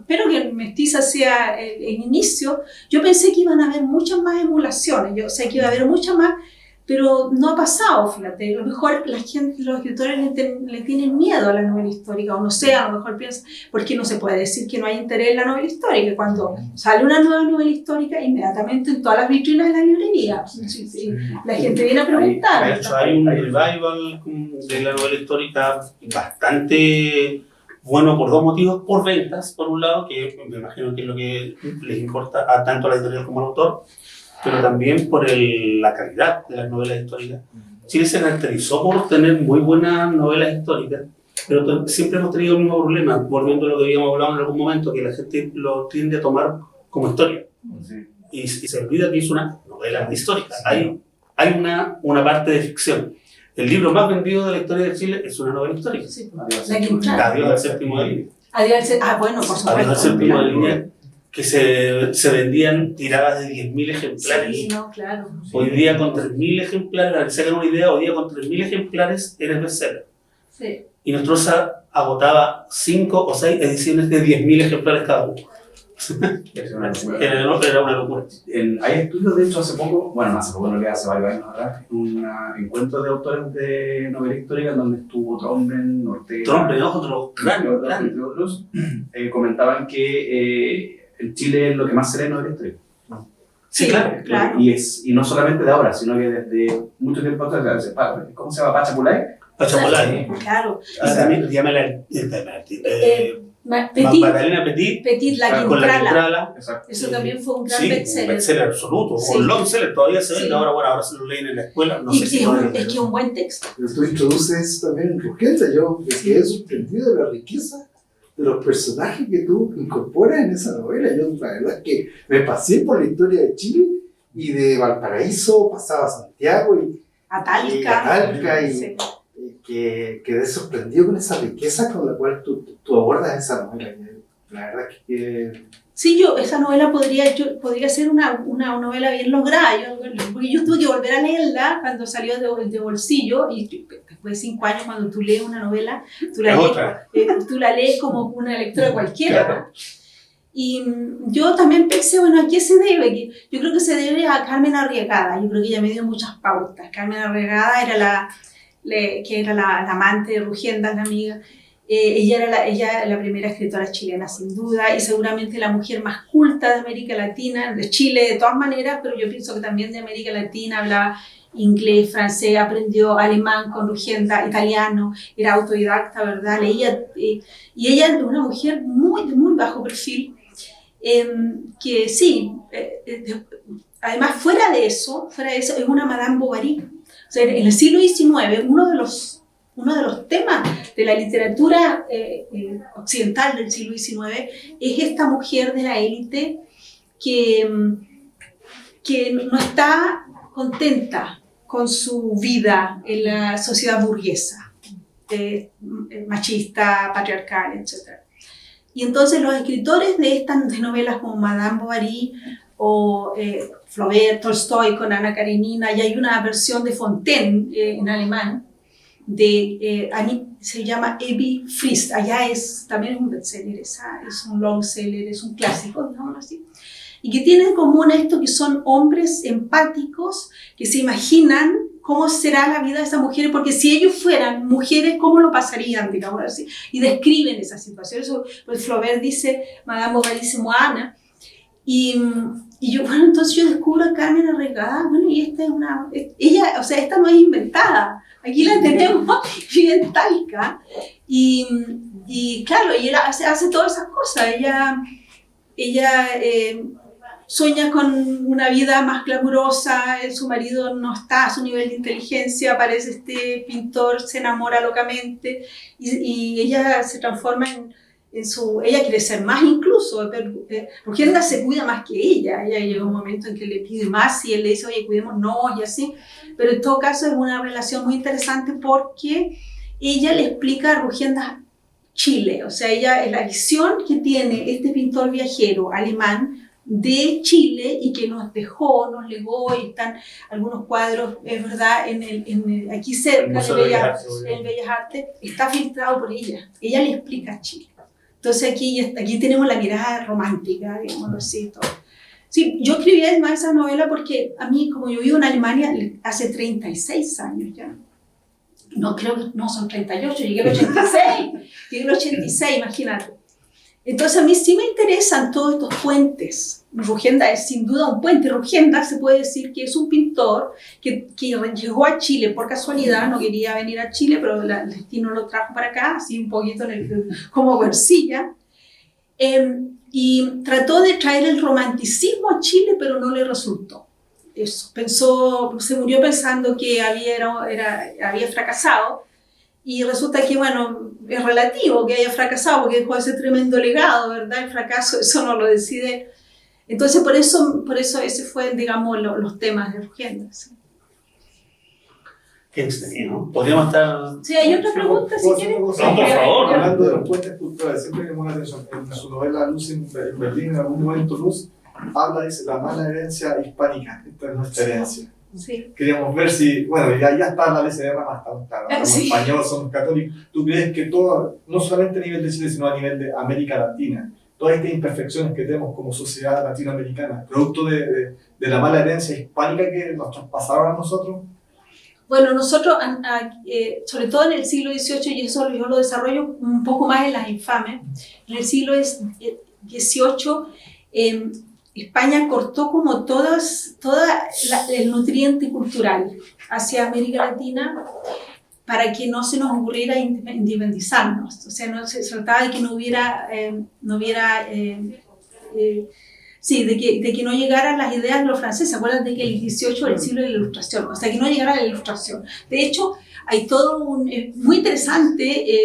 espero que Mestiza sea el inicio. Yo pensé que iban a haber muchas más emulaciones, yo sé que iba a haber muchas más, pero no ha pasado, fíjate. A lo mejor los escritores le tienen miedo a la novela histórica, o no sé, a lo mejor piensan, porque no se puede decir que no hay interés en la novela histórica. Cuando sale una nueva novela histórica, inmediatamente en todas las vitrinas de la librería, la gente viene a preguntar. De hecho, hay un revival de la novela histórica bastante bueno por dos motivos: por ventas, por un lado, que me imagino que es lo que les importa a tanto a la editorial como al autor, pero también por la calidad de las novelas históricas. Chile se caracterizó por tener muy buenas novelas históricas, pero siempre hemos tenido el mismo problema, volviendo a lo que habíamos hablado en algún momento, que la gente lo tiende a tomar como historia. Y se olvida que es una novela histórica. Hay una parte de ficción. El libro más vendido de la historia de Chile es una novela histórica. Sí. Adiós al séptimo de línea. Bueno, por supuesto. Adiós al séptimo de línea, que se vendían tiradas de 10.000 ejemplares. Sí, no, claro. Hoy día con 3.000 ejemplares, para que se hagan una idea, hoy día con 3.000 ejemplares eres bestseller. Sí. Y Nostroza agotaba 5 o 6 ediciones de 10.000 ejemplares cada uno. Era una locura. Hay estudios, de hecho, hace poco, hace varios años atrás, un encuentro de autores de novela histórica en donde estuvo Tromben, Ortega, otros grandes. comentaban que en Chile es lo que más se lee en novela histórica. Sí, claro. Y no solamente de ahora, sino que desde mucho tiempo atrás. ¿Cómo se llama? ¿Pachapulay? Pachapulay. Claro. Magdalena Petit, la con la Quintrala. Exacto. Eso también fue un gran un bestseller. bestseller absoluto. Sí. O un long seller, todavía se vende. Sí. Ahora se lo leen en la escuela. No sé Y si es que es un buen texto. Pero tú introduces eso también en Rugenta. Yo me quedé sorprendido de la riqueza de los personajes que tú incorporas en esa novela. Yo la verdad es que me pasé por la historia de Chile y de Valparaíso pasaba a Santiago y Talca. Y quedé sorprendido con esa riqueza con la cual tú abordas esa novela. La verdad es que... Sí, esa novela podría ser una novela bien lograda, porque yo tuve que volver a leerla cuando salió de bolsillo, y después de 5 años, cuando tú lees una novela, tú la lees como una lectura cualquiera. Claro. Y yo también pensé, ¿a qué se debe? Yo creo que se debe a Carmen Arriagada. Yo creo que ella me dio muchas pautas. Carmen Arriagada era la amante de Rugenda, la amiga. Ella era la primera escritora chilena, sin duda, y seguramente la mujer más culta de América Latina, de Chile de todas maneras, pero yo pienso que también de América Latina. Hablaba inglés, francés, aprendió alemán con Rugenda, italiano, era autodidacta, ¿verdad? Leía, y ella es una mujer muy, muy bajo perfil, que sí, además fuera de eso, es una Madame Bovary. O sea, en el siglo XIX, uno de los temas de la literatura occidental del siglo XIX es esta mujer de la élite que no está contenta con su vida en la sociedad burguesa, machista, patriarcal, etc. Y entonces los escritores de estas novelas como Madame Bovary o Flaubert, Tolstoy con Ana Karenina, y hay una versión de Fontaine en alemán, se llama Ebi Frist. Allá también es un bestseller, es un long seller, es un clásico, digamos así. Y que tienen en común esto, que son hombres empáticos que se imaginan cómo será la vida de esas mujeres, porque si ellos fueran mujeres, ¿cómo lo pasarían, digamos así? Y describen esa situación. Eso, pues Flaubert dice, Madame Bovary dice Moana, y yo, bueno, entonces yo descubro a Carmen Arriagada, bueno, y esta es ella, o sea, esta no es inventada, aquí la tenemos bien en Talca, y claro, ella hace todas esas cosas, ella sueña con una vida más glamurosa, su marido no está a su nivel de inteligencia, aparece este pintor, se enamora locamente y ella se transforma ella quiere ser más incluso, pero Urgenda se cuida más que ella llega un momento en que le pide más y él le dice, oye, cuidémonos y así, pero en todo caso es una relación muy interesante porque ella le explica a Urgenda Chile, o sea, ella es la visión que tiene este pintor viajero alemán de Chile y que nos legó, y están algunos cuadros, es verdad, aquí cerca en Bellas Artes, está filtrado por ella le explica a Chile. Entonces aquí tenemos la mirada romántica, digámoslo así, todo. Sí, yo escribí además esa novela porque a mí, como yo vivo en Alemania hace 36 años ya, no, creo que no, son 38, llegué al 86, imagínate. Entonces a mí sí me interesan todos estos puentes. Urgenda es sin duda un puente. Urgenda se puede decir que es un pintor que llegó a Chile por casualidad, no quería venir a Chile, pero el destino lo trajo para acá, así un poquito como bolsilla, y trató de traer el romanticismo a Chile, pero no le resultó. Se murió pensando que había fracasado. Y resulta que, bueno, es relativo que haya fracasado porque dejó ese tremendo legado, ¿verdad? El fracaso, eso no lo decide. Entonces, por eso ese fue, digamos, los temas de Urgenda. ¿Sí? Qué extraño, ¿no? Podríamos estar... Sí, hay otra pregunta, si quieres. Por favor. Hablando de los puentes culturales, siempre me llamó la atención. En su novela Luz en Berlín, en algún momento Luz, dice, la mala herencia hispánica. Esta es nuestra herencia. Sí. Queríamos ver si, bueno, ya está la BCR más claro, somos Sí. españoles, somos católicos. ¿Tú crees que todo, no solamente a nivel de Chile, sino a nivel de América Latina, todas estas imperfecciones que tenemos como sociedad latinoamericana, producto de la mala herencia hispánica que nos traspasaron a nosotros? Bueno, nosotros, sobre todo en el siglo XVIII, y eso yo lo desarrollo un poco más en Las Infames, en el siglo XVIII, España cortó como todo el nutriente cultural hacia América Latina para que no se nos ocurriera independizarnos. O sea, no se trataba de que no hubiera de que no llegaran las ideas de los franceses. Acuérdate que el 18 es el siglo de la Ilustración, o sea, que no llegara la Ilustración. De hecho, hay todo muy interesante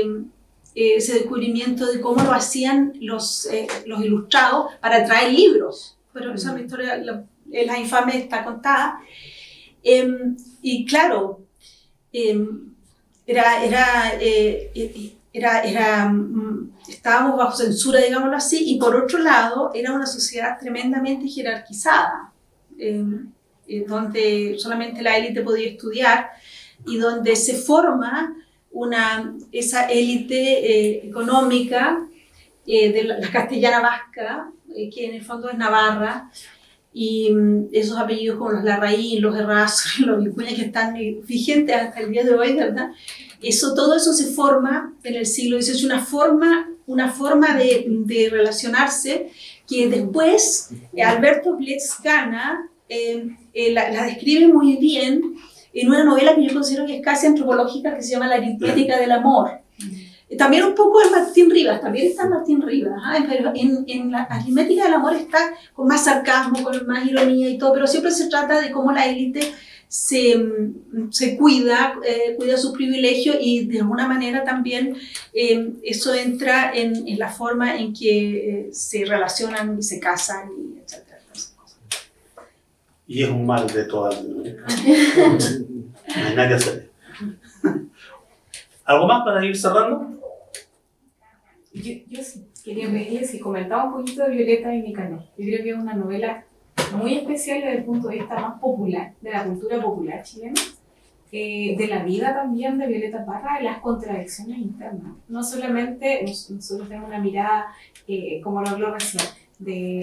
ese descubrimiento de cómo lo hacían los ilustrados para traer libros. Pero esa es una historia, en Las Infames está contada. Y claro, estábamos bajo censura, digámoslo así, y por otro lado, era una sociedad tremendamente jerarquizada, donde solamente la élite podía estudiar y donde se forma esa élite económica de la castellana vasca, que en el fondo es Navarra, y esos apellidos como los Larraín, los Errázuriz, los Vicuña, que están vigentes hasta el día de hoy, ¿verdad? Todo eso se forma en el siglo XVIII, una forma de relacionarse que después Alberto Blest Gana la describe muy bien en una novela que yo considero que es casi antropológica, que se llama La aritmética del amor. También un poco de Martín Rivas, pero en la aritmética del amor está con más sarcasmo, con más ironía y todo, pero siempre se trata de cómo la élite se cuida sus privilegios y de alguna manera también eso entra en la forma en que se relacionan y se casan, y etcétera. Y es un mal de toda Latinoamérica. No hay nada que hacer. ¿Algo más para ir cerrando? Yo sí quería pedirle si comentaba un poquito de Violeta y Nicanor. Yo creo que es una novela muy especial desde el punto de vista más popular, de la cultura popular chilena, de la vida también de Violeta Parra, de las contradicciones internas. No solamente nosotros tenemos una mirada, como lo habló recién, de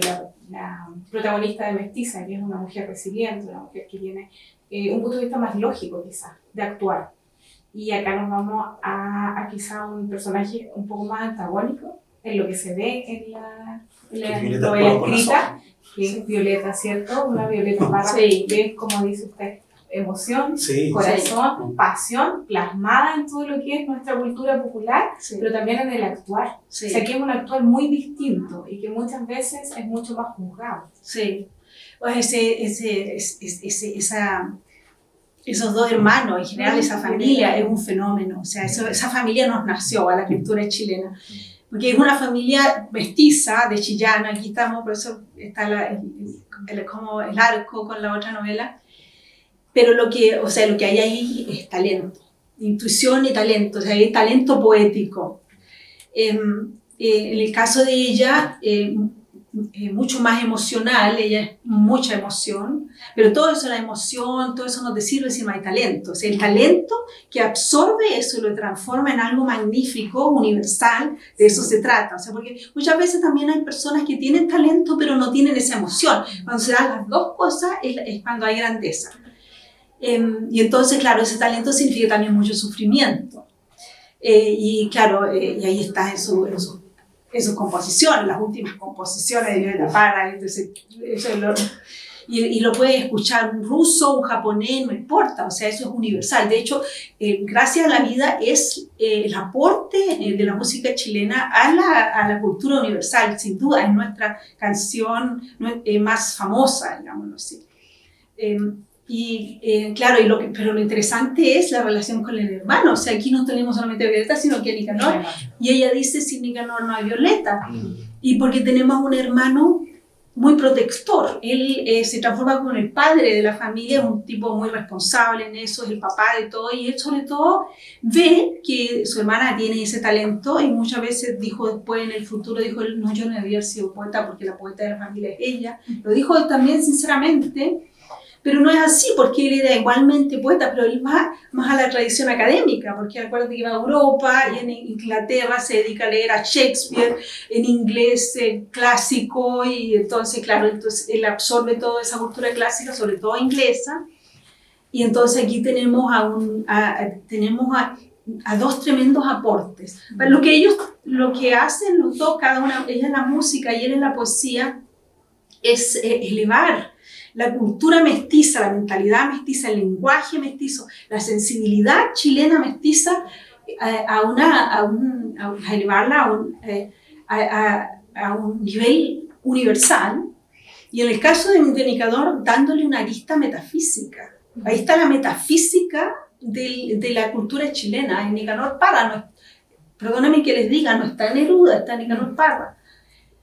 la protagonista de Mestiza, que es una mujer resiliente, una mujer que tiene un punto de vista más lógico quizás, de actuar. Y acá nos vamos a quizá un personaje un poco más antagónico en lo que se ve en la novela escrita, que es Violeta, ¿cierto? Una Violeta Parra que es, como dice usted, emoción, corazón, pasión, plasmada en todo lo que es nuestra cultura popular, pero también en el actuar. O sea, que es un actuar muy distinto y que muchas veces es mucho más juzgado. Sí, pues esos dos hermanos, en general esa familia es un fenómeno. O sea, esa familia nos nació a la cultura chilena. Porque es una familia mestiza de Chillán, aquí estamos, por eso está como el arco con la otra novela. Pero lo que hay ahí es talento, intuición y talento, o sea, hay talento poético. En el caso de ella, mucho más emocional, ella es mucha emoción, pero todo eso, la emoción, todo eso no te sirve si no hay talento. O sea, el talento que absorbe eso y lo transforma en algo magnífico, universal, de eso se trata. O sea, porque muchas veces también hay personas que tienen talento pero no tienen esa emoción. Cuando se dan las dos cosas es cuando hay grandeza. Y entonces, claro, ese talento significa también mucho sufrimiento. Y claro, y ahí está en sus composiciones, las últimas composiciones de Violeta Parra. Y lo puede escuchar un ruso, un japonés, no importa, o sea, eso es universal. De hecho, Gracias a la vida es el aporte de la música chilena a la cultura universal, sin duda, es nuestra canción más famosa, digámoslo así. Claro, pero lo interesante es la relación con el hermano. O sea, aquí no tenemos solamente a Violeta, sino que a Nicanor. Y ella dice, sin Nicanor no hay Violeta. Y porque tenemos un hermano muy protector. Él se transforma como el padre de la familia, es un tipo muy responsable en eso, es el papá de todo. Y él sobre todo ve que su hermana tiene ese talento y muchas veces dijo después en el futuro, dijo, no, yo no debía haber sido poeta porque la poeta de la familia es ella. Lo dijo también sinceramente. Pero no es así, porque él era igualmente poeta, pero él va más a la tradición académica, porque acuérdate que va a Europa y en Inglaterra se dedica a leer a Shakespeare en inglés clásico, y entonces, claro, entonces él absorbe toda esa cultura clásica, sobre todo inglesa, y entonces aquí tenemos a dos tremendos aportes. Pero lo que hacen los dos, cada una, ella en la música y él en la poesía, es elevar la cultura mestiza, la mentalidad mestiza, el lenguaje mestizo, la sensibilidad chilena mestiza a elevarla a un nivel universal. Y en el caso de Nicanor, dándole una arista metafísica. Ahí está la metafísica de la cultura chilena. En Nicanor Parra, perdónenme que les diga, no está Neruda, está Nicanor Parra.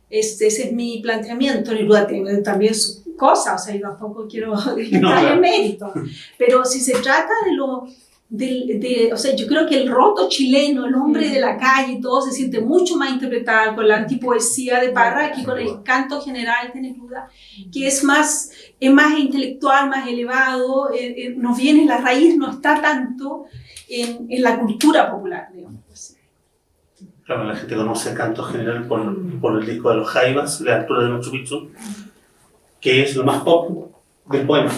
Ese es mi planteamiento. Neruda tiene también sus cosas, o sea, yo tampoco quiero darle mérito, pero si se trata o sea, yo creo que el roto chileno, el hombre de la calle, todo se siente mucho más interpretado con la antipoesía de Parra que con el canto general de Neruda, que es más intelectual, más elevado, nos viene, la raíz no está tanto en la cultura popular, digamos así. Claro, la gente conoce el canto general por el disco de los Jaivas, La altura de Machu Picchu, que es lo más pop del poema,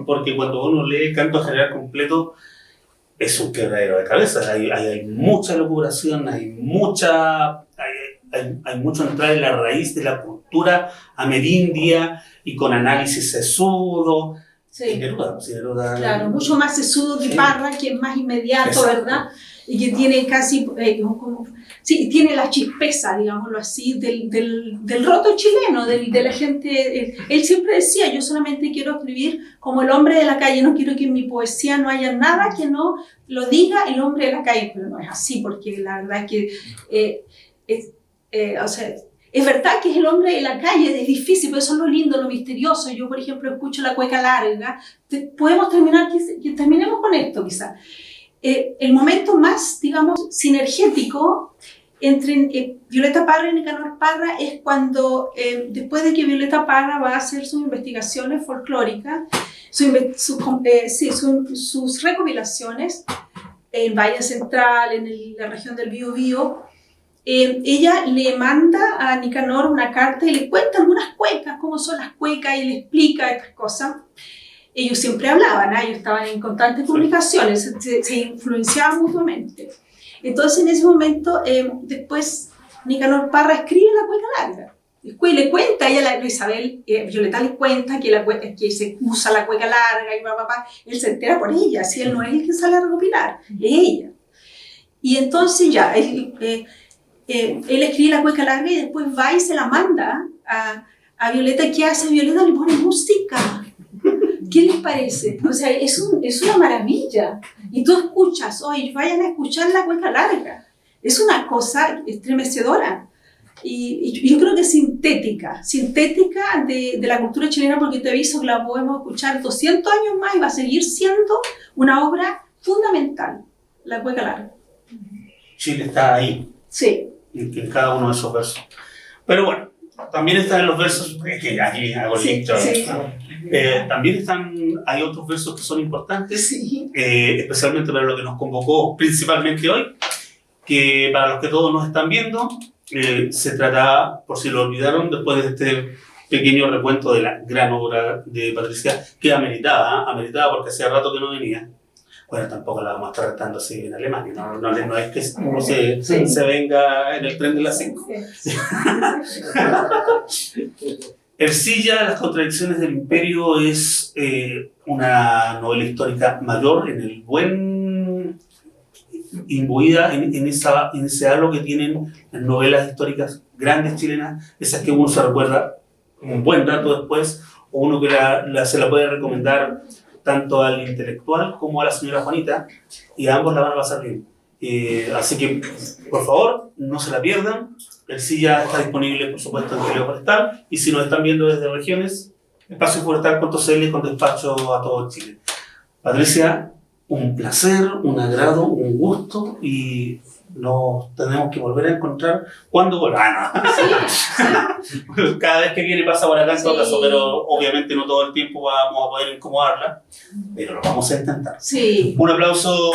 porque cuando uno lee el canto general completo es un quebradero de cabeza, hay mucha locuración, hay mucho entrar en la raíz de la cultura amerindia y con análisis sesudo. Sí. Neruda, claro, mucho más sesudo que Parra, que es más inmediato, exacto, ¿verdad? Y que tiene casi, tiene la chispeza, digámoslo así, del roto chileno, de la gente. Él siempre decía, yo solamente quiero escribir como el hombre de la calle, no quiero que en mi poesía no haya nada que no lo diga el hombre de la calle, pero no es así, porque la verdad es que, o sea, es verdad que es el hombre de la calle, es difícil, pero eso es lo lindo, lo misterioso. Yo, por ejemplo, escucho la cueca larga, podemos terminar, que terminemos con esto quizás. El momento más, digamos, sinergético entre Violeta Parra y Nicanor Parra es cuando, después de que Violeta Parra va a hacer sus investigaciones folclóricas, sus recopilaciones en Valle Central, en la región del Biobío, ella le manda a Nicanor una carta y le cuenta algunas cuecas, cómo son las cuecas, y le explica estas cosas. Ellos siempre hablaban, ellos estaban en constantes comunicaciones, se influenciaban mutuamente. Entonces, en ese momento, después Nicanor Parra escribe la cueca larga. Después le cuenta, Isabel Violeta le cuenta que se usa la cueca larga y papá, él se entera por ella, si él no es el que sale a recopilar, es ella. Y entonces ya, él escribe la cueca larga y después va y se la manda a Violeta. ¿Qué hace Violeta? Le pone música. ¿Qué les parece? O sea, es una maravilla. Y tú escuchas, oye, vayan a escuchar la cueca larga. Es una cosa estremecedora. Y yo creo que es sintética de la cultura chilena, porque te aviso que la podemos escuchar 200 años más y va a seguir siendo una obra fundamental, la cueca larga. Chile está ahí. Sí. En cada uno de esos versos. Pero bueno, también están en los versos, que aquí hago el intro. También hay otros versos que son importantes, especialmente para lo que nos convocó principalmente hoy, que para los que todos nos están viendo, se trata, por si lo olvidaron, después de este pequeño recuento de la gran obra de Patricia, que ameritaba porque hacía rato que no venía. Bueno, tampoco la vamos a estar tratando así en Alemania, no es que uno se venga en el tren de las 5. Ercilla, Las contradicciones del imperio, es una novela histórica mayor, en el buen imbuida en ese halo que tienen las novelas históricas grandes chilenas, esas que uno se recuerda un buen rato después, o uno que se la puede recomendar tanto al intelectual como a la señora Juanita, y a ambos la van a pasar bien. Así que, por favor, no se la pierdan. Ercilla está disponible, por supuesto, en Teleo Forestal, y si nos están viendo desde regiones, espacioforestal.cl, con despacho a todo Chile. Patricia, un placer, un agrado, un gusto, y nos tenemos que volver a encontrar cuando vuelva. Cada vez que viene pasa por acá en todo caso, pero obviamente no todo el tiempo vamos a poder incomodarla, pero lo vamos a intentar. Sí. Un aplauso.